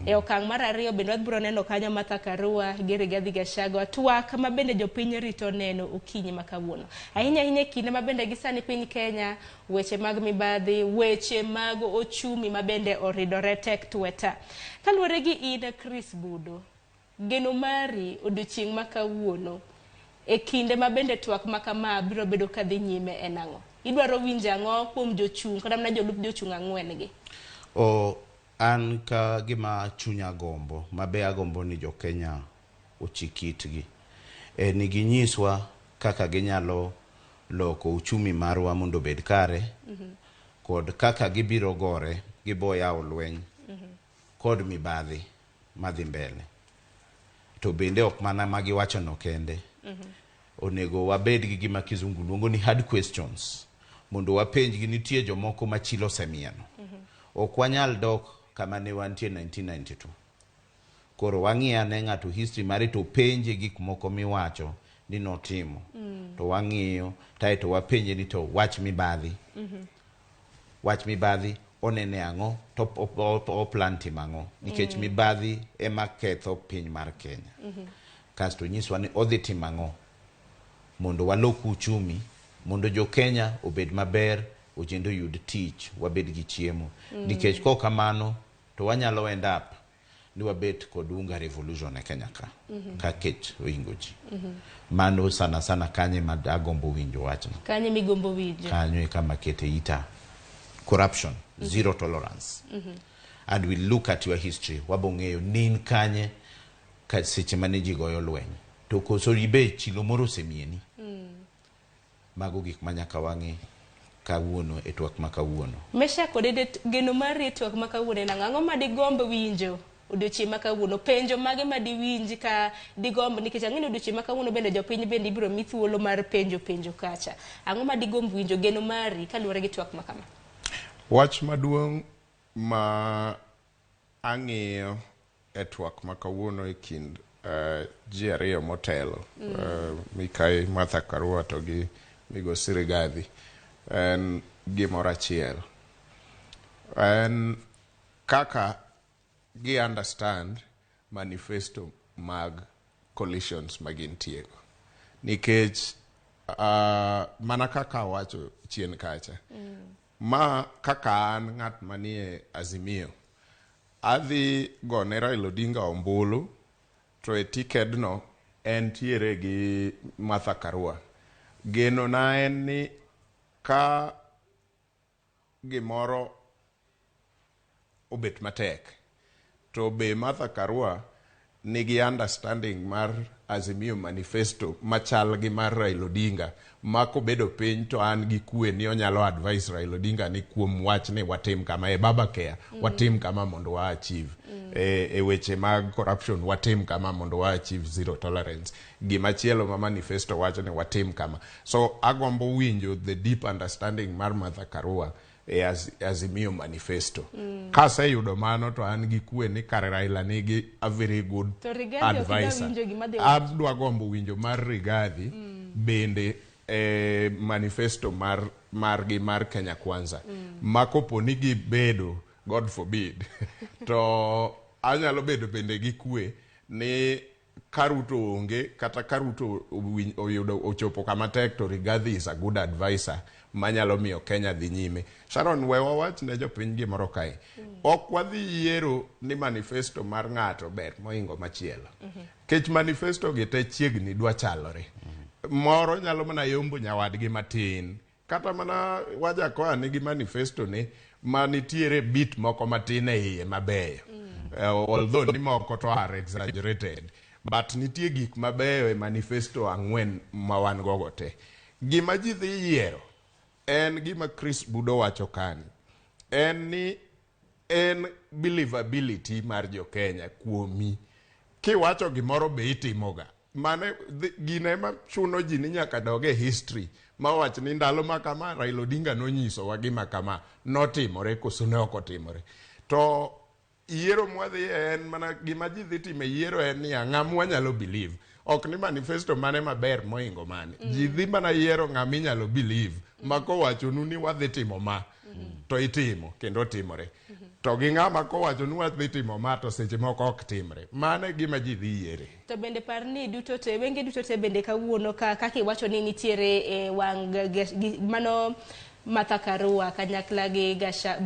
E okang' mar ariyo bende wadbiro neno kanyo Martha Karua gi Rigathi Gachagua twak mabende jopiny rito neno okinyi makawuono. Ahinya kinde mabende gisani piny Kenya weche mag mibadhi, weche mag ochumi mabende oridore tek tweta. Kaluwore gi in Chris Budo, geno mari odiochieng' makawuono e kinde mabende twak makama biro bedo kadhi nyime en ang'o? Idwaro winjo ang'o kuom jochung' kata mana jolup jochung' ang'wen gi? An ka gima chunya gombo, mabe agombo ni jo Kenya ochikitgi. Ni ginyiswa kaka ginyalo loko uchumi marwa mondo bed kare, kod kaka gibiro gore, giboya olweny, kod mibadhi madhi mbele. To bende ok mana magiwacho no kende. Onego wabed gi gima kizungu luongo ni hard questions. Mondo wapenj gi nitie jomoko machilo semieno. Ok wanyal dok kama ne wantie 1992. Koro wang'iya ne ng'ato history mare to penje gik moko miwacho ni notimo. To wang'iyo to wapenje ni to wach mibadhi. Wach mibadhi onene ang'o to plan timo ang'o. Nikech mibadhi ema ketho piny mar Kenya. Kasto nyiswa ni odhi timo ang'o mondo walok uchumi, mondo jo Kenya obed maber, ojendo yud tich, wabed gi chiemo. Nikech ko kamano to wanyalo end up ni wabet kod unga revolution e Kenya ka. Ka kech oingo ji. Mano sana kanye agombo winjo wachno. Kanye migombo winjo? Kanyo e kama kete ita. Corruption, zero tolerance. And we look at your history. Wabong'eyo nin kanye ka seche mane ji goyo lweny. To koso ibe chilo moro semieni. Mago gik manyaka wang'e kawuono e twak makawuono. Mesha kode geno mari twak makawuono na ng'o ma digombo winjo odiochieng' makawuono, penjo mage ma diwinji ka digombo nikech ang'eni odiochieng' makawuono bende jopiny bende ibiro mi thuolo mar penjo kacha. Ang'o ma digombo winjo geno mari kaluwore gi twak makama? Wach maduong' ma ang'iyo e twak makawuono e kind ji ariyo motelo, Mikai Martha Karua to gi Migosi Rigathi, en gimoro achiel. En kaka gi understand manifesto mag coalitions magintiego. Nikech mana kaka wacho chien kacha. Ma kaka an ng'at manie Azimio, adhi gone Raila Odinga ombulu, to e tikedno en tiere gi Martha Karua. Geno na en ni ka gimoro obet matek, to be Martha Karua nigi understanding mar Azimio manifesto machal gi mar Raila Odinga, mako bedo piny to an gi kue ni onyalo advise Raila Odinga ni kuom wach ni watim kama e Babacare, watim kama mondo wa achieve. E weche mag corruption watim kama mondo wa achieve zero tolerance. Gimachielo ma manifesto wacho ni watim kama. So agombo winjo the deep understanding mar Martha Karua e Azimio manifesto. Kase yudo mano to an gi kue ni kare Raila nigi a very good advisor. Adwa gombo winjo mar Rigathi bende manifesto mar Kenya Kwanza. Makopo ni gibedo, God forbid, to anyalo bedo bende gi kue ni Karuto onge kata Karuto oyudo ochopo kama tek to Rigathi is a good advisor manyalo miyo Kenya dhi nyime. Sharon, wewa wach ne jopiny gimoro kae. Ok wadhi yiero ni manifesto mar ng'ato ber moingo machielo. Kech manifesto gi te chiegni dwa chalore. Moro nyalo mana yombo nyawadgi matin. Kata mana Wajakoya nigi manifesto ne manitiere bit moko matin e iye mabeyo. Although ni moko to are exaggerated. But nitie gik mabeyo e manifesto 4 ma wan gogo te. Gima ji dhi yiero en gima Chris Budo wacho kani. En believability mar jo Kenya kuomi. Kiwacho gimoro be itimoga. Mane gine ma chuno ji ni nyaka doge history. Ma wach ni ndalo ma kama Raila Odinga nonyiso wa gima kama notimore koso ne ok otimore. To yiero mwadhi en mana gima ji dhi time yiero en ni ng'ama nyalo believe. Ok ni manifesto mane maber moingo mane. Ji dhi mana yiero ng'ama nyalo believe. Ma kowachonu ni wadhi timo ma to itimo kendo timore. To gi ng'ama kowachonu wadhi timo ma to seche moko ok timre. Mane gima ji dhi yiere. To bende parni duto te wenge duto te bende kawuono kaka iwacho ni nitiere wang mano Martha Karua kanyakla gi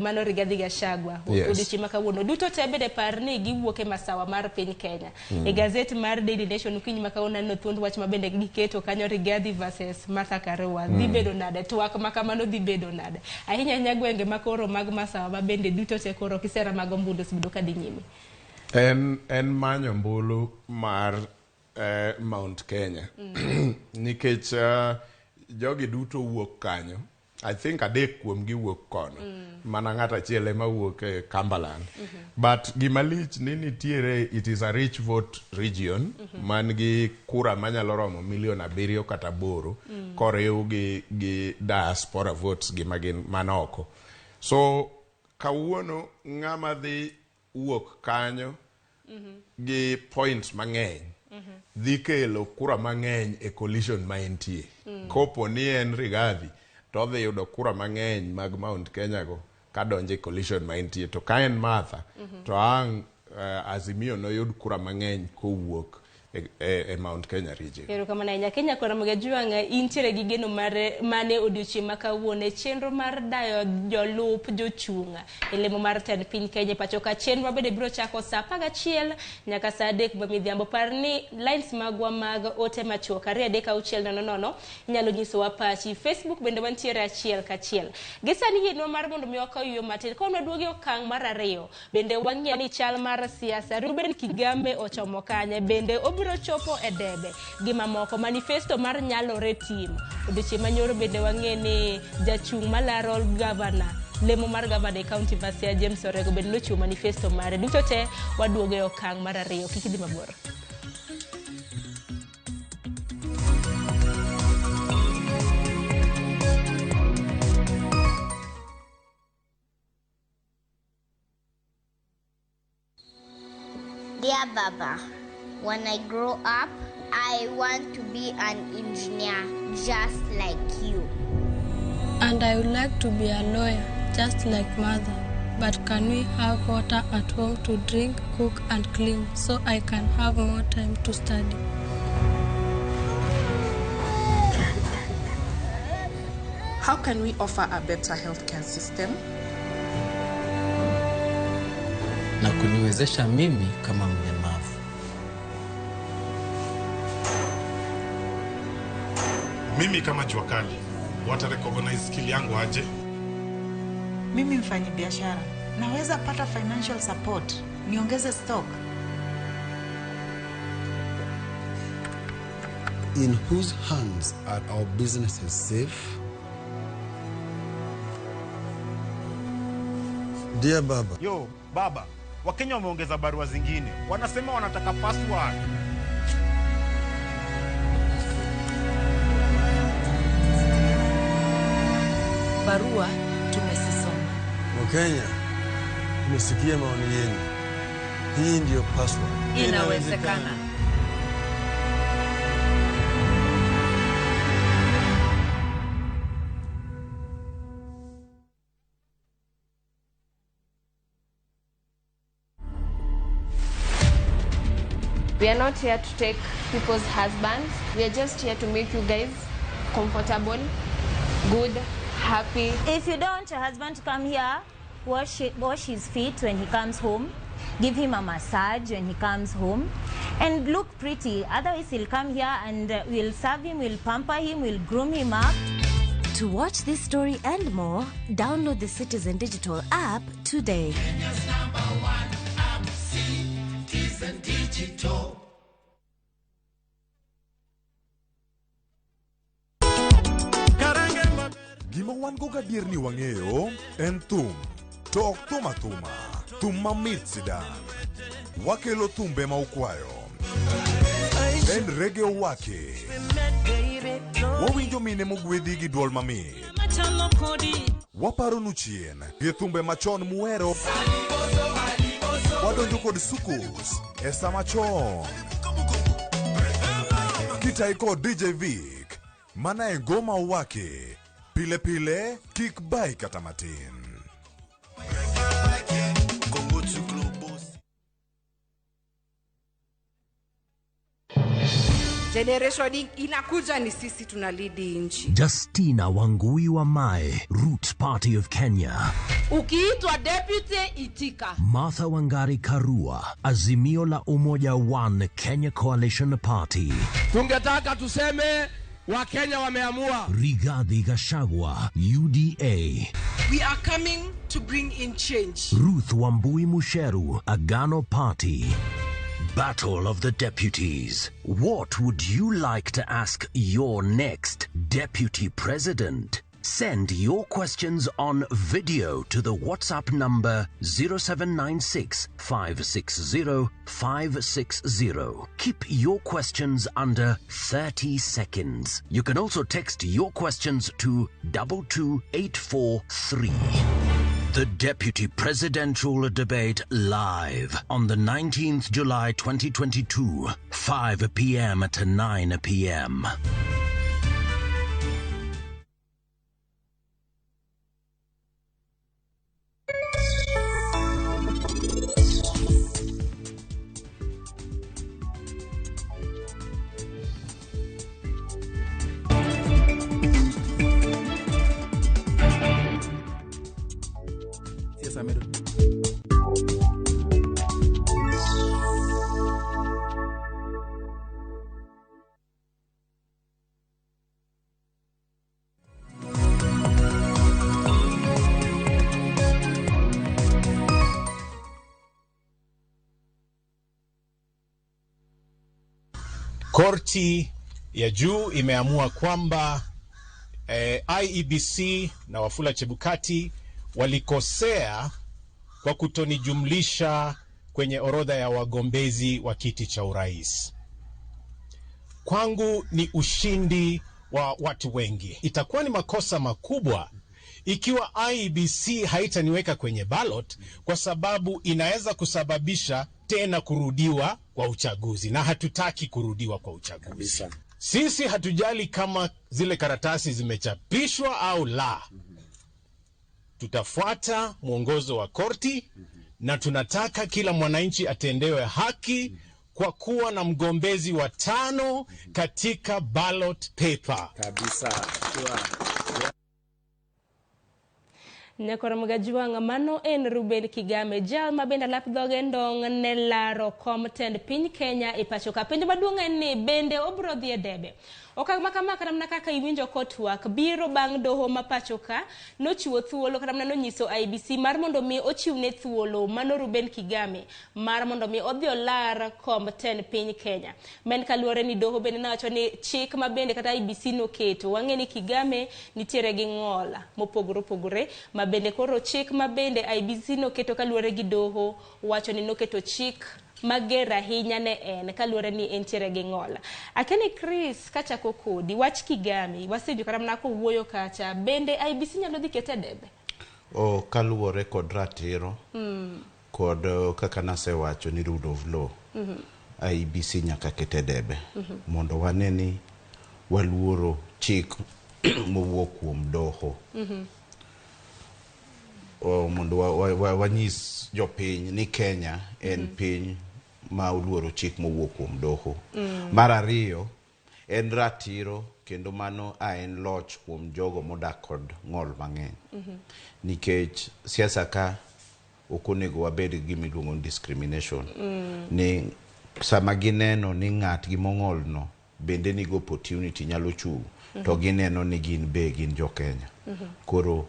mano Rigathi Gachagua odiochieng' kawuono duto te bende parni giwuok e masawa mar piny Kenya. E gazeti mar Daily Nation kiny makawuono no thuond wach mabende giketo kanyo Rigathi versus Martha Karua dhi bedo nade, twak makamano dhi bedo nade, ahinya gwenge makoro mag masawa mabende duto te koro kisera mag ombulu sibudo ka dhi nyime. En manyo mbulu mar Mount Kenya. Nikech jogi duto wuok kanyo. I think adek kuom gi wuok kono. Mana ng'ata achiel ema wuok e Cumberland. But gimalich ni nitiere, it is a rich vote region. Man gi kura manyalo romo 7 kata 8 koriw gi diaspora votes gi magin manoko. So kawuono ng'ama dhi wuok kanyo gi points mang'eny. Dhi kelo kura mang'eny e coalition ma entie. Kopo ni en Rigathi to dhi yudo kura mang'eny mag Mount Kenya go kadonje coalition ma entie. To ka en Martha to Azimio no yud kura mang'eny kowuok e Mount Kenya region. Ero kama na Kenya kwa Ramogi juanga intiere gi geno mane odiochieng' makawuono chenro mar dayo jolup jochunga e lemo mar ten piny Kenya pacho ka chenro bende biro chako saa 11 nyaka saa 3 midhiambo. Parni lines magwa mag ote machuok 2:600 inyalo nyisowa pachi. Facebook bende wantiere achiel kachiel. Gisani yedwa mar mondo mi wakayo matin kono duogi okang' mar 2 bende wang'e ni chal mar siasa Ruben Kigambe ochomo kanye bende obiro chopo e debe gima moko manifesto mar nyalore tim odiochieng' manyoro bende wang'e ni jachung' malaro governor lemo mar governor e county Vasia James Orego bende nochiwo manifesto mare duto te waduogo e okang' mar 2 kik idhi mabor. Dear Baba, when I grow up, I want to be an engineer just like you. And I would like to be a lawyer just like mother. But can we have water at home to drink, cook and clean so I can have more time to study? How can we offer a better healthcare system? Na kuniwezesha mimi kama mlemavu. Mimi kama jua kali, wata recognize skill yangu aje? Mimi mfanyi biashara, naweza pata financial support, niongeze stock. In whose hands are our businesses safe? Dear Baba. Yo, Baba, Wakenya wameongeza barua zingine. Wanasema wanataka password. Barua tumesisoma. Wakenya, tumesikia maoni yenu. Hii ndio password. Inawezekana. We are not here to take people's husbands. We are just here to make you guys comfortable, good, happy. If you don't want your husband to come here, wash his feet when he comes home, give him a massage when he comes home, and look pretty. Otherwise, he'll come here and we'll serve him, we'll pamper him, we'll groom him up. To watch this story and more, download the Citizen Digital app today. Kenya's #1 app, Citizen Digital. Gima wan go gadier ni wang'eyo en thum, to ok thum athuma, thum mamit sidan. Wakelo thumbe ma ukwayo. En reggae owake. Wawinjo mine mogwedhi gi duol mamit. Waparo nu chien gi thumbe machon muwero. Wadonjo kod sukus e sama chon. Kitai kod DJ Vic, mana e ngoma owake. Pile pile, kik bai kata matin. Generation inakuja ni sisi tunalidi nchi. Justina Wangui wa Mae, Roots Party of Kenya. Ukiitwa deputy itika. Martha Wangari Karua, Azimio la Umoja One Kenya Coalition Party. Tungetaka tuseme Wakenya wameamua. Rigathi Gachagua, UDA. We are coming to bring in change. Ruth Wambui Musheru, Agano Party. Battle of the Deputies. What would you like to ask your next deputy president? Send your questions on video to the WhatsApp number 0796 560 560. Keep your questions under 30 seconds. You can also text your questions to 22843. The Deputy Presidential Debate live on the 19th July 2022, 5 p.m. to 9 p.m. Korti ya juu imeamua kwamba IEBC na Wafula Chebukati walikosea kwa kutonijumlisha kwenye orodha ya wagombezi wa kiti cha urais. Kwangu ni ushindi wa watu wengi. Itakuwa ni makosa makubwa ikiwa IEBC haitaniweka kwenye ballot, kwa sababu inaweza kusababisha tena kurudiwa kwa uchaguzi, na hatutaki kurudiwa kwa uchaguzi. Kabisa. Sisi hatujali kama zile karatasi zimechapishwa au la. Tutafuata mwongozo wa korti na tunataka kila mwananchi atendewe haki kwa kuwa na mgombezi wa 5 katika ballot paper. Kabisa. Nyakora juang mano en Ruben Kigame, jal mabenda lap dhoge ndong ne laro kom tend piny Kenya e pacho ka. Penjo maduong' en ni bende obro dhi e debe. Okang' makamaka namna kaka iwinjo kotwak biro bang' doho ma pacho ka nochiwo thuolo kata namna nonyiso IEBC mar mondo mi ochiwne thuolo mano Ruben Kigame mar mondo mi odhi olar kom tend piny Kenya. Men kaluore ni doho bende nawacho ni chik ma bende kata IEBC noketo wang'e ni Kigame nitiere gi ng'ola mopogore opogore, ma bende koro chik ma bende IEBC noketo kaluore gi doho wacho ni noketo chik mager ahinya ne en kaluore ni entiere gi ng'ola. Akeni Chris kachako kodi wach Kigame wasejo kata mna kowuoyo kacha bende IEBC nyalo dhi kete debe? O kaluore kod ratiro kod kaka nasewacho ni rule of law, IEBC nyaka kete debe mondo waneni waluoro chik mowuok kuom doho. Mondo wanyis jopiny ni Kenya en piny ma oluoro chik mowuok kuom doho. Mar ariyo en ratiro kendo mano en loch kuom jogo modak kod ng'ol mang'eny. Nikech siasa ka ok onego wabed gi gimiluongo ni discrimination. Ni sama gineno ni ng'at gi mong'olno bende nigo opportunity nyalo chung' to gineno ni gin be gin jo Kenya. Koro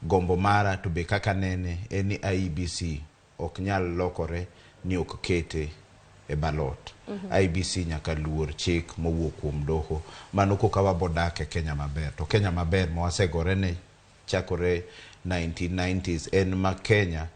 gombo mara to be kaka nene en ni IEBC ok nyal lokore ni ok kete e ballot. IEBC nyaka luor chik mowuok kuom doho. Mano koka wabodak e Kenya maber. To Kenya maber mwasegore ne chakore 1990s en ma Kenya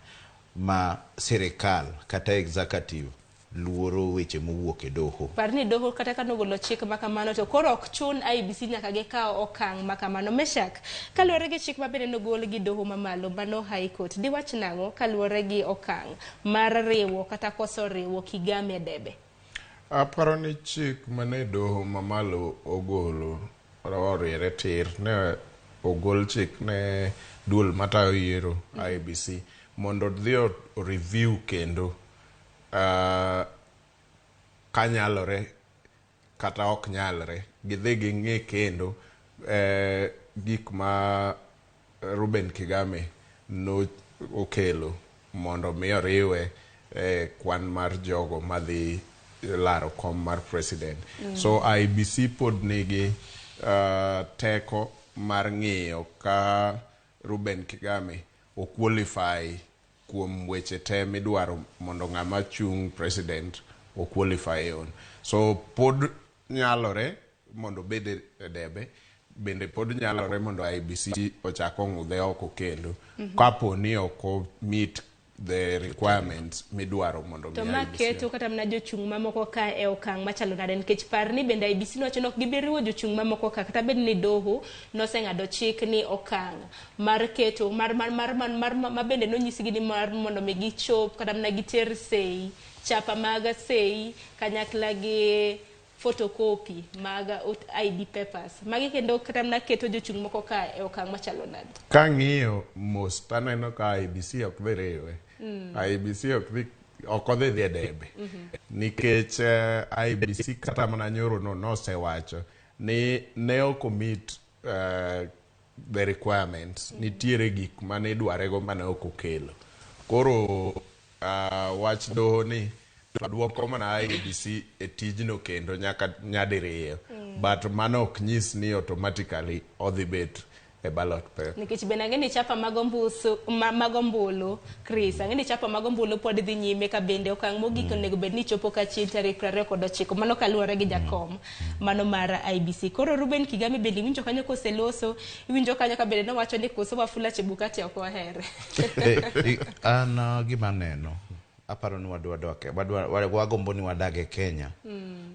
ma sirikal kata executive luoro weche mowuok e doho. Parni doho kata kanogolo chik makamano to koro ok chun IEBC nyaka gikaw okang' makamano. Meshak, kaluwore gi chik mabende nogol gi doho mamalo mano High Court, diwach nang'o kaluwore gi okang' mar riwo kata koso riwo Kigame e debe? Aparo ni chik mane doho mamalo ogolo oriere tir ne ogol chik ne duol matayo yiero IEBC mondo dhi o review kendo kanyalore kata ok nyalre gidhi ging'e kendo gik ma Ruben Kigame no okelo mondo mi oriwe kwan mar jogo madhi laro kom mar president. So IEBC pod nigi teko mar ng'iyo ka Ruben Kigame o qualify kuom weche te midwaro mondo ng'ama chung president o qualify on. So pod nyalore mondo bede debe bende pod nyalore mondo IEBC ochako ng'udhe oko kendo kapo ni oko meet the requirements midwaro mondo to maketo kata mna jochung' mamoko ka e okang' machalo nade nikech parni bende IEBC nowacho nok gibiriwo jochung' mamoko ka kata bed ni doho noseng'ado chik ni okang' mar keto mar bende nonyisigi ni mar mondo mi gichop kata mna giter sei chapa mag sei kanyakla gi photocopy mag ID papers magi kendo kata mna keto jochung' moko ka e okang' machalo nade. Kang'iyo mos taneno ka IEBC ok dhi riwe. IEBC ok odhi dhi debe nikech IEBC kata mana nyoro no nosewacho ni ne ok omit the requirements, nitiere gik mane dwarego mane ok okelo. Koro wach doho ni duoko mana IEBC e tijno kendo nyaka nyadiriyo, but mano ok nyis ni automatically odhi bet e ballot paper. Nikech bende ang'eni chapa magombulu Chris, ang'eni chapa magombulu pod dhi nyime ka bende okang' mogik onego bed ni chopo ka chieng' tarik 29 mano kaluwore gi jakom mano mar IEBC. Koro Ruben Kigame bende winjo kanyo koseloso, winjo kanyo ka bende nowacho ni koso Wafula Chebukati ok ohere. An gima neno aparo ni wagombo ni wadag e Kenya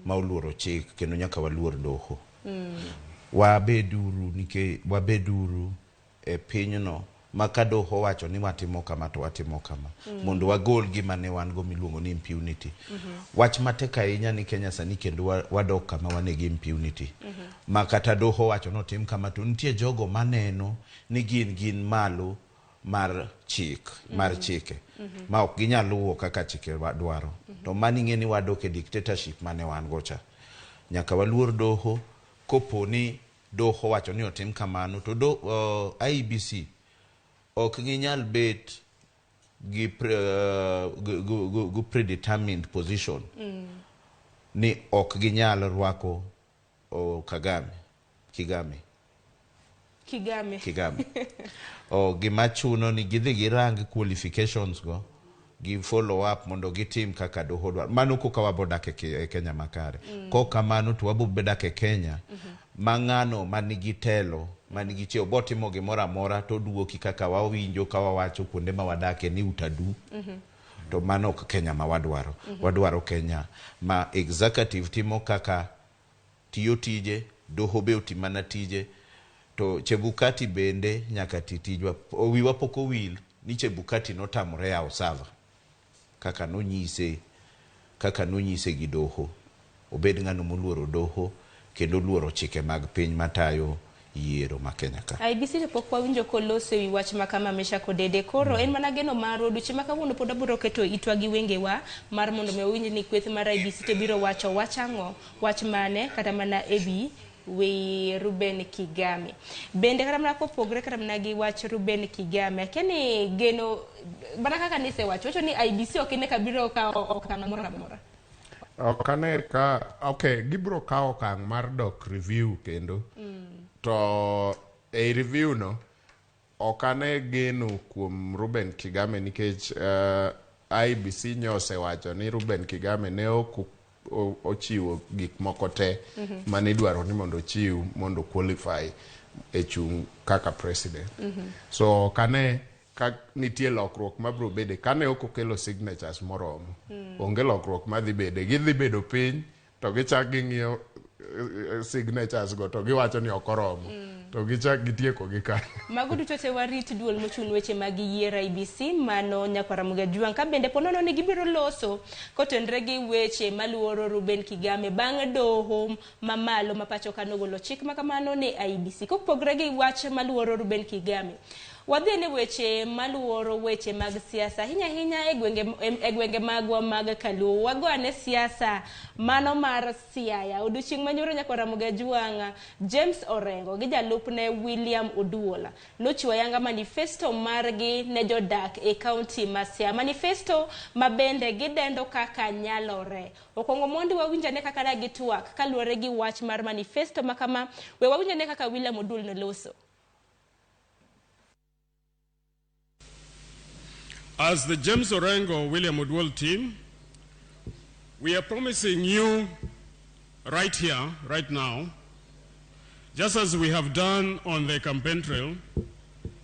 ma oluoro chik kendo nyaka waluor doho. Wabeduru e pinyno ma ka doho wacho ni watimo kama to watimo kama mondo wagol gima ne wan go miluongo ni impunity. Wach matek ahinya ni Kenya sani kendo wadok kama wane gi impunity. Ma kata doho wacho no tim kama to nitie jogo maneno ni gin malo mar chik mar chike ma ok ginyal luwo kaka chike dwaro. To mani ng'e ni wadok e dictatorship mane wan gocha. Nyaka waluor doho. Kopo ni doho wacho ni otim kamano to IEBC ok ginyal bet gi predetermined position ni ok ginyal rwako Kigame. Gima chuno ni gidhi girang qualifications go gi follow up mondo gitim kaka doho dwaro. Mano koka wabodak e Kenya makare. Koka mano to wabodak e Kenya mang'ano manigi telo manigi cheo botimo gimoro amora to duoki kaka wawinjo ka wawacho kuonde ma wadake ni utadu. To mano ok Kenya ma wadwaro. Wadwaro Kenya ma executive timo kaka tiyo tije, doho be otimana tije, to Chebukati bende nyaka titijwa. Wiwa poko wil ni Chebukati notamore ya osava kaka nonyise gi doho. Obed ng'ano moluoro doho kendo luoro chike mag piny matayo yiero ma Kenya ka. IBC ne pok wawinjo koloso ewi wach makama mesha kodede koro en mana geno mar odiochieng' ma kawuono pod abiro keto itwa gi wengewa mar mondo me owinj ni kweth mar IBC te biro wacho wach ang'o wach mane kata mana ewi wi Ruben Kigame bende kata mana kopogre kata mana gi wach Ruben Kigame akeni geno bana kaka nisewacho wacho ni IBC okine kabiro ka okang' moro amora. Okane ka gibro kawo okang' mar dok review kendo to e review no okane geno kuom Ruben Kigame nikech IBC nyose wacho ni Ruben Kigame ne ochiwo gik moko te mane dwaro ni mondo ochiw mondo qualify e chung kaka president. So kane ka nitie lokruok mabro bede kane okokelo signatures moromo onge lokruok madhi bede gidhi bedo piny to gichak ging'iyo signatures go to giwacho ni okoromo to gichak gitieko gi kanyo. Mago duto te warit duol mochung' weche mag yiero IBC mano nyaka Ramogi Juang ka bende ponono ni gibiro loso kotenre gi weche maluoro Ruben Kigame bang' doho mamalo ma pacho ka nogolo chik makamano ne IBC kopogre gi wach maluoro Ruben Kigame. Wadhi ne weche maluoro weche mag siasa hinya e gwenge magwa mag Kaluo wagone siasa mano mar Siaya odiochieng' manyoro nyaka Ramogi Juang James Orengo gi jalupne William Oduola nochiwo yanga manifesto margi ne jodak e kaunti ma Siaya manifesto mabende gidendo kaka nyalore okongo mondi wawinjane kaka da gitwak kaluore gi wach mar manifesto makama we wawinjane kaka William Oduola noloso. As the James Orengo William Oduola team, we are promising you right here, right now, just as we have done on the campaign trail,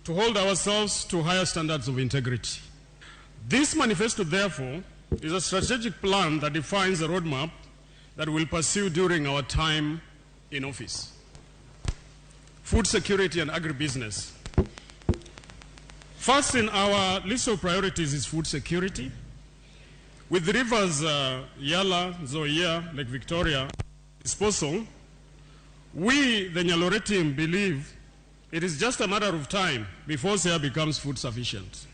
to hold ourselves to higher standards of integrity. This manifesto, therefore, is a strategic plan that defines a roadmap that we'll pursue during our time in office. Food security and agribusiness. First in our list of priorities is food security. With the rivers Yala, Zoya, Lake Victoria disposal, we, the Nyalore team, believe it is just a matter of time before Siaya becomes food sufficient.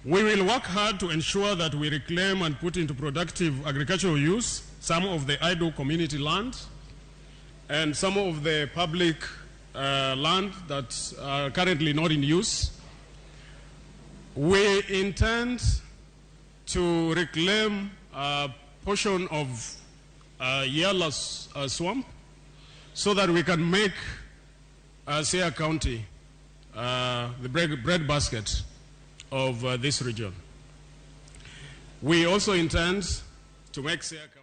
We will work hard to ensure that we reclaim and put into productive agricultural use some of the idle community land and some of the public land that are currently not in use. We intend to reclaim a portion of Yala's swamp so that we can make Siaya County the bread basket of this region. We also intend to make Siaya County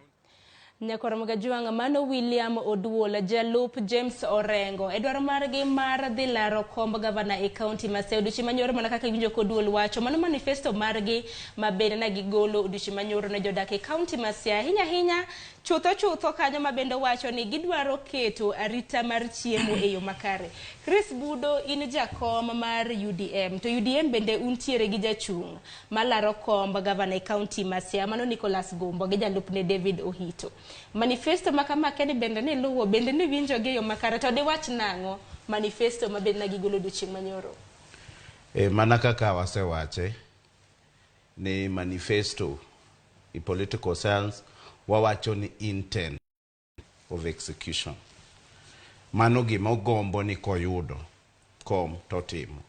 nyaka Ramogi Juang mano William Oduola jalup James Orengo edwaro margi mar dhi laro komb gavana e kaunti ma Siaya odiochieng' manyoro mana kaka winjo koduol wacho mano manifesto margi mabende na gigolo odiochieng' manyoro ne jodak e kaunti ma Siaya hinya chutho kanyo mabende wacho ni gidwaro keto arita mar chiemo e yo makare. Chris Budo in jakom mar UDM to UDM bende untiere gi jachung' malaro komb gavana e kaunti ma Siaya mano Nicholas Gombo gi jalupne David Ohito. Manifesto makama keni bende ni luwo bende ni winjo ge yo makare to de wach nango manifesto mabende na gigolo odiochieng' manyoro. Mana kaka wasewache ni manifesto i political science wawacho ni intent of execution. Mano gima ogombo ni koyudo kom to timo.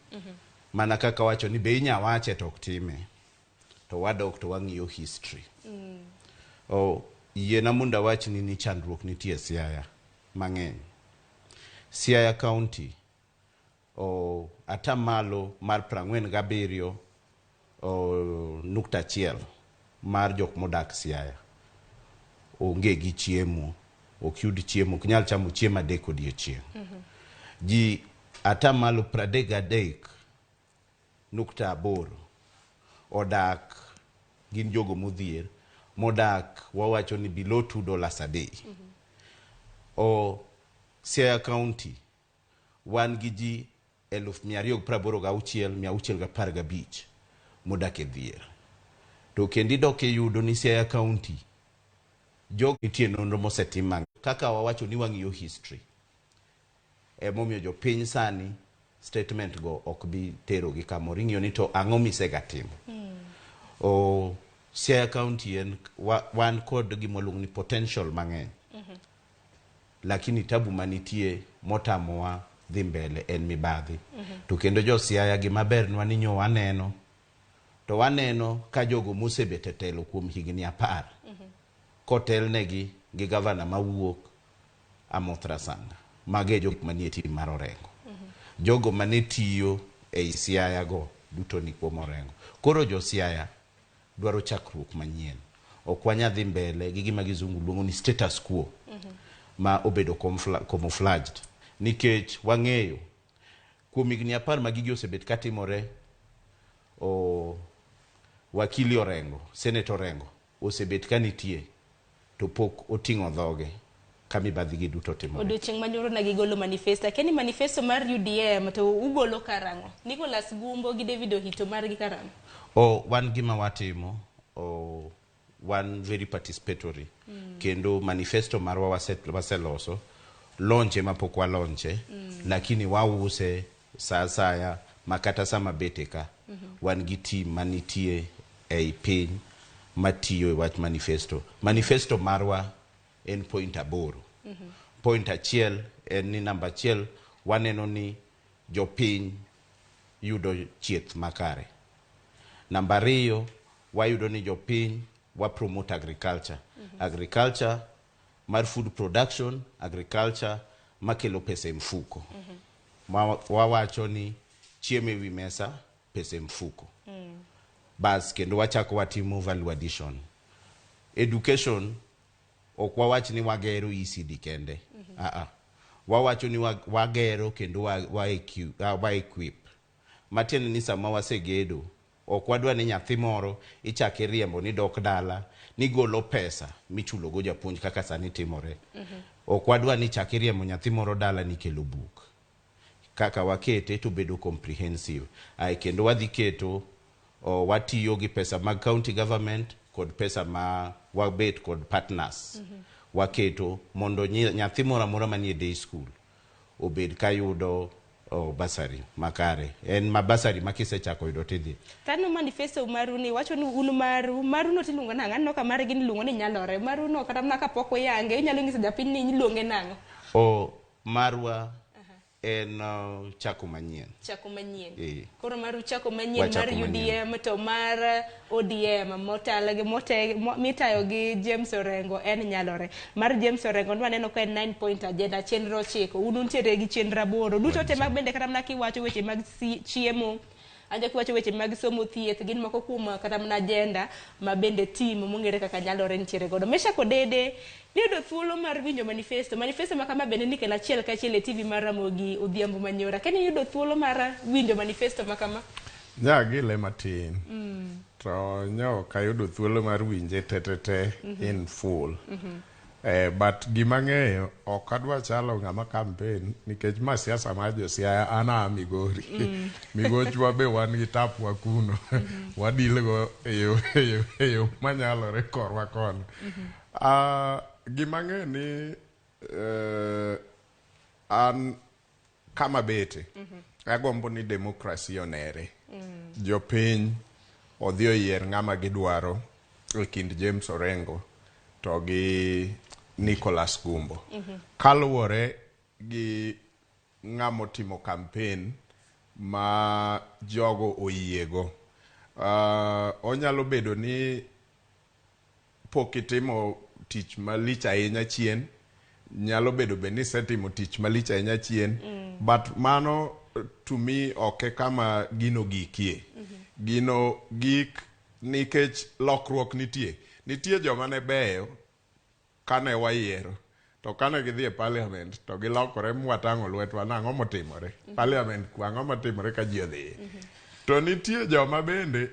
Mana kaka wacho ni be inya wache to time to wadok to wang'iyo history. Yiena munda wach ni chandruok nitie Siaya mang'eny. Siaya County atamalo mar 47.1 mar jok modak Siaya onge gi chiemo, ok yud chiemo, ok nyal chamo chiemo adek odiochieng'. Ji atamalo 33.8 odak gin jogo modhier modak wawacho ni below $2 a day. Siaya County wan gi ji 286,615 modak e dhier. To kendi dok e yudo ni Siaya County jok nitie nonro mosetim kaka wawacho ni wang'iyo history. Emomiyo jopiny sani statement go ok bi tero gi kamoro. Ing'iyo ni to ang'o misega timo. Siaya County en wan kod gimoluong ni potential mang'eny. Lakini tabu manitie motamowa dhi mbele en mibadhi. To kendo jo Siaya gimaber nwa ni nyo waneno. To waneno ka jogo mosebet e telo kuom higni 10 kotelnegi gi gavana mawuok Amoth Sanga. Mage jok manie tim mar Orengo. Jogo mane tiyo ei Siaya go duto ni kuom Orengo. Koro jo Siaya dwaro chakruok manyien. Ok wanyadhi mbele gi gima gizungu luongo ni status quo ma obedo camouflaged. Nikech wang'eyo kuom higni 10 ma gigi osebet katimore, wakili Orengo, Senator Orengo osebet kanitie to pok oting'o dhoge kamibadhi gi duto timore. Odiochieng' manyoro na gigolo manifesto. Keni manifesto mar UDM to ugolo karang'o? Nicholas Gumbo gi David Ohito mar gi karang'o? Wan gima watimo, wan very participatory. Kendo manifesto marwa waseloso, launche mapok walonche, lakini wause sa asaya makata sama bete ka. Wan gi team manitie ei piny matiyo e wach manifesto. Manifesto marwa en point 8. Point achiel en ni namba 1 waneno ni jopiny yudo chieth makare. Namba 2 wayudo ni jopiny wa promote agriculture. Agriculture mar food production, agriculture makelo pesa e mfuko. Wawacho ni chiemo ewi mesa, pesa e mfuko. Bas kendo wachako watimo value addition. Education ok wawach ni wagero ECD kende. Wawacho ni wagero kendo wa equip. Matiende ni sama wasegedo, ok wadwa ni nyathi moro ichake riembo ni dok dala ni golo pesa michulo go japuonj kaka sani timore. Ok wadwa ni chake riembo nyathi moro dala ni kelo buk. Kaka wakete to bedo comprehensive. Kendo wadhi keto watiyo gi pesa mag county government kod pesa ma wabet kod partners. Waketo mondo nyathi moro amora manie day school obed kayudo basari makare. En mabasari makisechako yudo tidhi. Tano manifesto maru ni wacho ni un maru no tilungo nang'o? Anno ka mare gin luongo ni nyalore. Maru no kata mana kapok oyange inyalo nyiso japiny ni iluonge nang'o? Marwa en chako manyien. Chako manyien. Koro maru chako manyien mar UDM to mar ODM mitayo gi James Orengo en nyalore. Mar James Orengo nwaneno ka en 9 point agenda chenro 9. Unu ntiere gi chenro 8. Duto te mag bende kata mana kiwacho weche mag chiemo. Anja kiwacho weche mag somo thieth gin moko kuom kata mana agenda ma bende team mongere kaka nyalore ntiere godo. Mesha kodede nido thuolo mar winjo manifesto ma kama bende nikela achiel ka achiel e TV mar Ramogi odhiambo manyora. Kani yudo thuolo mar winjo manifesto ma kama? Gile matin. To nyo kayudo thuolo mar winje tetete in full. But gimang'eyo ok adwa chalo ng'ama campaign nikech ma siasa mar jo Siaya ana Migori. Migochwa be wan gi tapwa kuno. Wadilgo e yo manyalore korwa kono. Gimang'eyo ni an kama bete agombo ni demokrasi onere. Jopiny odhi oyier ng'ama gidwaro e kind James Orengo to gi Nicholas Gumbo. Kaluwore gi ng'amo timo campaign ma jogo oyiego. Onyalo bedo ni pokitimo tich malich ahinya chien, nyalo bedo be ni setimo tich malich ahinya chien, but mano to me ok kama gino gikie. Gino gik nikech lokruok nitie joma ne beyo kane wayiero, to kane gidhi e parliament to gilokore mwatang'o lwetwa nang'o motimore. Parliament kwang'o motimore ka ji odhi. To nitie joma bende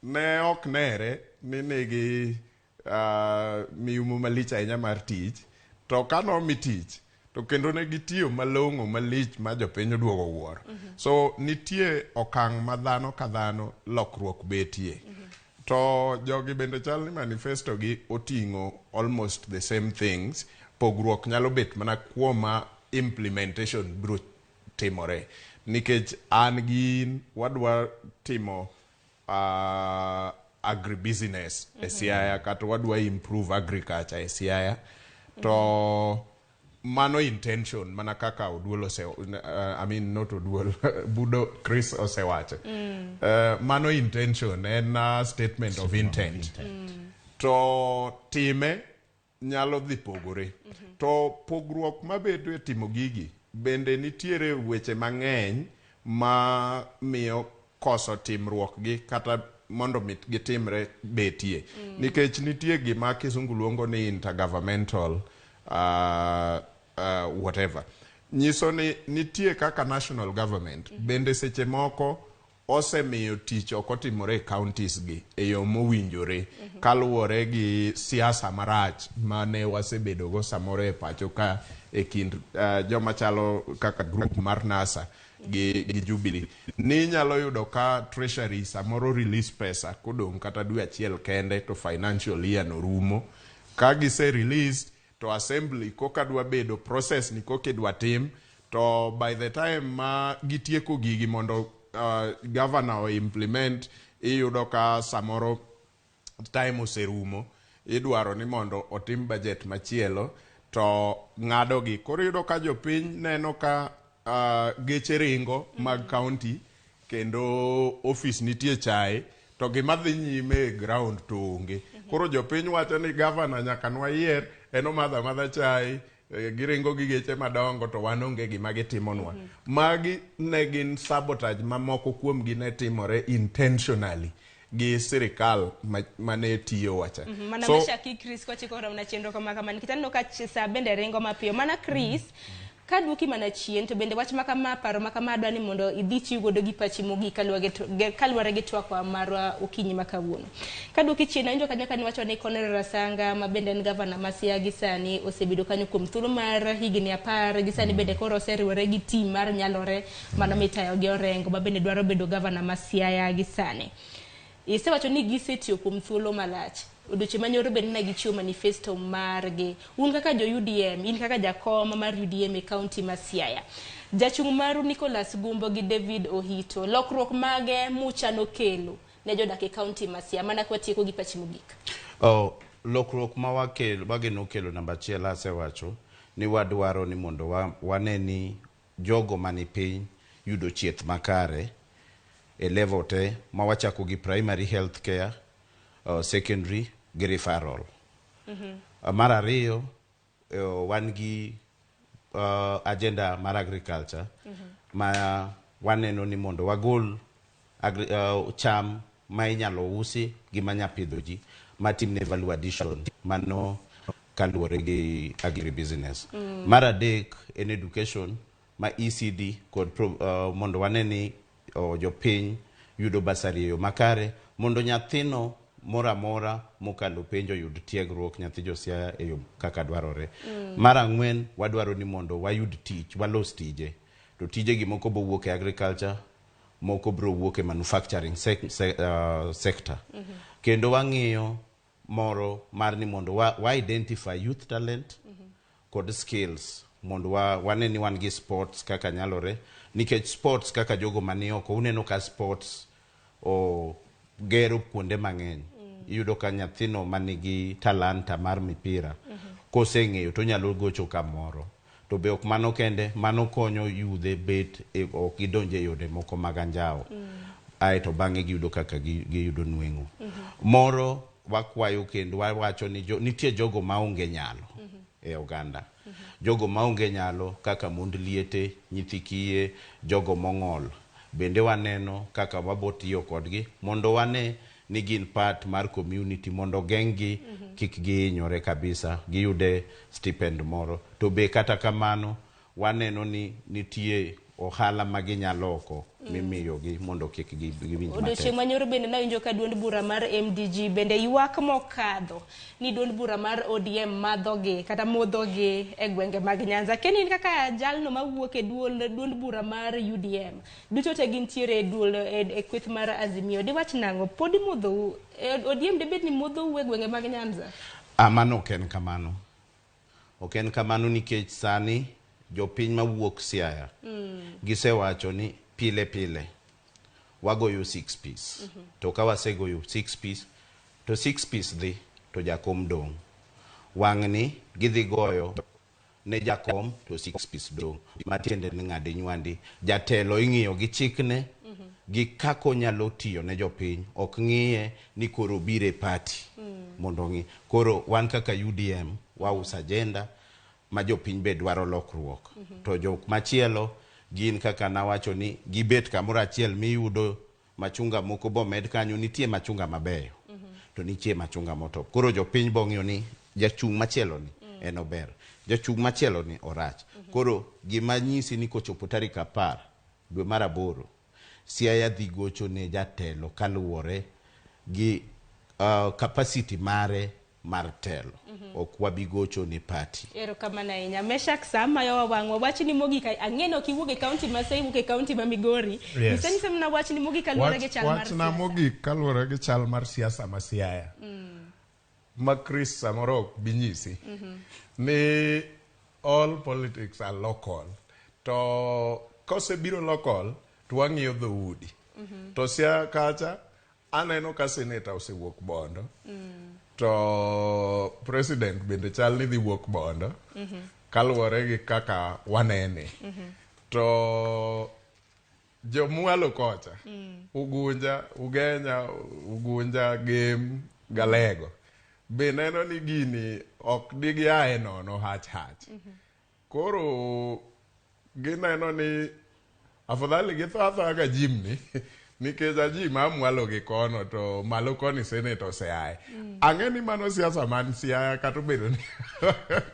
ne ok nere ni nigi miyumo malich ahinya mar tich, to kanomi tich to kendo ne gitiyo malong'o malich ma jopiny oduogo wuoro. So nitie okang' ma dhano ka dhano lokruok betie. To jogi bende chal ni manifesto gi oting'o almost the same things. Pogruok nyalo bet mana kuoma implementation bro timore nikech an gin wadwa timo agribusiness e Siaya kata wadwa improve agriculture e Siaya to mano intention mana kaka Oduol I mean not Oduol Budo Chris osewacho mano intention en statement of intent to time nyalo dhi pogore to pogruok mabedo e timo gigi bende nitiere weche mang'eny ma miyo koso timruok gi kata mondo mit gitimre betie nikech nitie gima kisungu luongo ni intergovernmental whatever nyiso ni nitie kaka national government bende seche moko osemiyo tich ok otimore e counties gi e yo mowinjore kaluwore gi siasa marach mane wasebedo go samoro e pacho ka e kind joma chalo kaka group mar NASA gi Jubilee ni nyalo yudo ka treasury samoro release pesa kodong kata dwe achiel kende to financial year no rumo ka gise released to assembly koka dwa bedo process ni koka dwa tim to by the time ma gitieko gigi mondo governor o implement iyudo ka samoro time oserumo idwaro ni mondo otim budget machielo to ng'ado gi koro iyudo ka jopiny neno ka geche ringo mag county kendo office nitie chae to gima dhi nyime e ground to onge koro jopiny wacho ni governor nyaka nwa yier eno madha chae giringo gi geche madongo to wan onge gima gitimonwa magi ne gin sabotage mamoko kuom gi ne timore intentionally gi sirikal mane tiyo wacha mana mashaki Chris ko chiko na chenro kama kama nikitano ka sa bende ringo mapiyo mana Chris kaduoki mana chien to bende wach makama paro makama adwa ni mondo idhi chiw godo gi pachi mogi kaluwore gi twak marwa okinyi makawuono kaduoki chien anjo kanya kan wacho ni Cornel Rasanga ma bende en governor ma Siaya gi sani osebedo kanyo kuom thuolo mar higni 10 gi sani bende koro oseriwore gi team mar nyalore mano mitayo gi Orengo ma bende dwaro bedo governor ma Siaya gi sani isewacho ni gisetiyo kuom thuolo malach odoche manyoro bende na gichiwo manifesto margi un kaka jo UDM in kaka jakom mar UDM e county ma Siaya jachung' maru Nicholas Gumbo gi David Ohito lokruok mage muchano kelo ne jodak e county ma Siaya mana kwa tieko gi pachi mogik lokruok ma wageno kelo namba 1 asewacho ni wadwaro ni mondo waneni jogo mani piny yudo chieth makare e level te ma wachako gi primary health care secondary gi referral mar ariyo wan gi agenda mar agriculture ma waneno ni mondo wagol cham ma inyalo usi gi manya pidho ji matimne value addition mano kaluwore gi agribusiness mar adek en education ma ECD kod mondo waneni jopiny yudo basari yo makare mondo nyathino mora mokalo penjo yud tiegruok nyathi jo Siaya e yo kaka dwarore mar ang'wen wadwaro ni mondo wayud tich walos tije to tije gi moko bo wuok e agriculture moko bro wuok e manufacturing sector kendo wang'iyo moro mar ni mondo wa identify youth talent kod skills mondo waneni wan gi sports kaka nyalore nikech sports kaka jogo mani oko uneno ka sports o gero kuonde mang'eny iyudo ka nyathino manigi talanta mar mipira koseng'eyo to nyalo gocho kamoro to be ok mano kende mano konyo yudhe bet ok gidonje yode moko mag anjawo aeto bang'e giyudo kaka giyudo nweng'o moro wakwayo kendo wawacho ni nitie jogo maonge nyalo e oganda jogo maonge nyalo kaka mond liete nyithi kiye jogo mong'ol bende waneno kaka wabotiyo kodgi mondo wane ni gin part mar community mondo geng'gi kik gihinyore kabisa giyude stipend moro to be kata kamano waneno ni nitie ohala maginyalo oko mimiyogi mondo kik giwinj matek. Odiochieng' manyoro bende nawinjo ka duond bura mar MDG bende ywak mokadho ni duond bura mar ODM madhogi kata modhogi e gwenge mag Nyanza. Keni kaka jalno mawuok e duond bura mar UDM duto te gintiere e kweth mar Azimio diwach nang'o podi modho ODM debed ni modho e gwenge mag Nyanza? Mano ok en kamano nikech sani jopiny mawuok Siaya gisewacho ni pile pile wagoyo 6 piece to ka wasegoyo 6 piece to 6 piece dhi to jakom dong wang'ni gidhi goyo ne jakom to 6 piece dong matiende ni ng'ade nywandi jatelo ing'iyo gi chikne gi kako nyalo tiyo ne jopiny ok ng'iye ni koro bire party mondo ng'i koro wan kaka UDM waus agenda ma jopiny be dwaro lokruok to jok machielo gin kaka nawacho ni gibet kamoro achiel miyudo machunga moko bo med kanyo nitie machunga mabeyo to nitie machunga motop koro jopiny bong'yo ni jachung machielo ni en ober jachung machielo ni orach koro gima nyisi ni kochopo tarik 10 dwe mar 8 Siaya dhi gocho ne jatelo kaluwore gi capacity mare mar telo ok wabi gocho ne party erokamano ahinya Meshak sama yo wang'wa wach ni mogik ang'eno kiwuok e county ma Masai wuok e county ma Migori miseni semna wach ni mogik kaluwore gi chal mar wach na mogik kaluwore gi chal mar siasa ma Siaya ma Chris samoro ok binyisi ni all politics are local to kosebiro local to wang'iyo dhoudi to Siaya kacha aneno ka senator osewuok Bondo to president bende chal ni dhi wuok Bondo kaluwore gi kaka wanene to jomwalo kocha Ugunja Ugenya Ugunja Game Galego be neno ni gini ok digi ae nono hach koro gineno ni afadhali githatha ka jimni nikech ajim amwalo gi kono to malo koni senator oseaye ang'eni mano siasa man Siaya kata bedo ni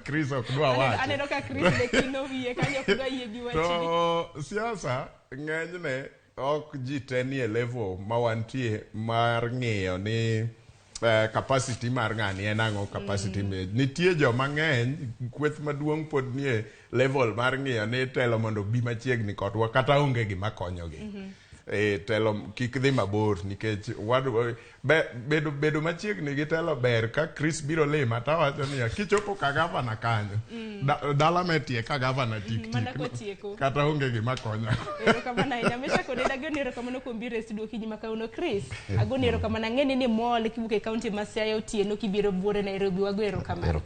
Chris ok dwa wacho aneno ka Chris de kino wiye kanyo ok dwa yie gi wachni to siasa ng'enyne ok ji tenie level ma wantie mar ng'iyo ni capacity mar ng'ani en ang'o capacity nitie joma ng'eny kweth maduong' pod nie level mar ng'iyo ni telo mondo bi machiegni kodwa kata onge gima konyogi telo kik dhi mabor nikech bedo machiegni gi telo ber ka Chris biro lima tawacho ni kichopo ka gavana kanyo dala metie ka gavana tik kata onge gima konyo erokamano ahinya Meshak agoni erokamano kuom biro e studio kinyi ma kawuono Chris agoni erokamano ang'eni ni mol kiwuok e county ma Siaya otieno kibiro buore Nairobi wago erokamano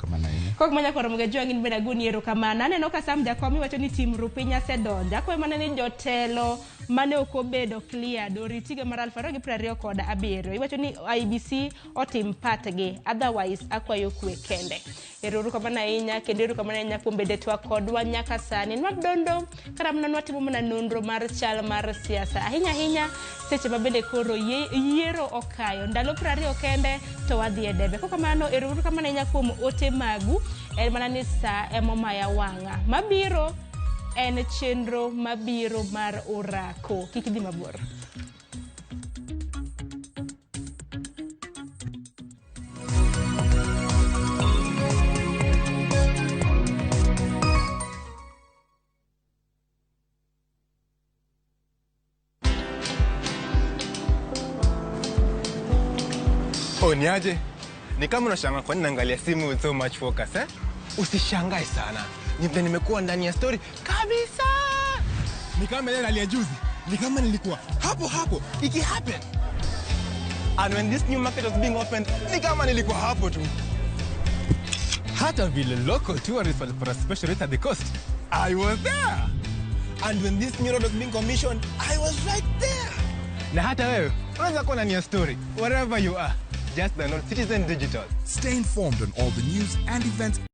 kok manya koro Ramogi jwang'in bende agoni erokamano aneno ka Sam Jakom iwacho ni timru piny asedonjo akwayo mana ni jotelo mane ok obedo clear do ritiga mar 2027 iwacho ni IBC otim patgi otherwise akwayo kwe kende erokamano ahinya kendo erokamano ahinya kuom bedo twak kodwa nyaka sani nwadondo kata mana nwatimo mana nonro mar chal mar siasa ahinya seche ma bende koro yiero okayo ndalo 20 kende to wadhi e debe kokamano erokamano ahinya kuom ote magu en mana ni sa emomaya wang'a mabiro en chenro mabiro mar orako kik dhi mabor Niaje? Ni kama unashangaa kwa nini naangalia simu with so much focus Usishangae sana. Nimekuwa ndani ya story kabisa. Ni kama ile hali ya juzi. Ni kama nilikuwa hapo iki happen. And when this new market was being opened, ni kama nilikuwa hapo tu. Hata vile local tourists for a special rate at the coast, I was there. And when this new road was being commissioned, I was right there. Na hata wewe, unaweza kuwa ndani ya story wherever you are. Just download Citizen Digital. Stay informed on all the news and events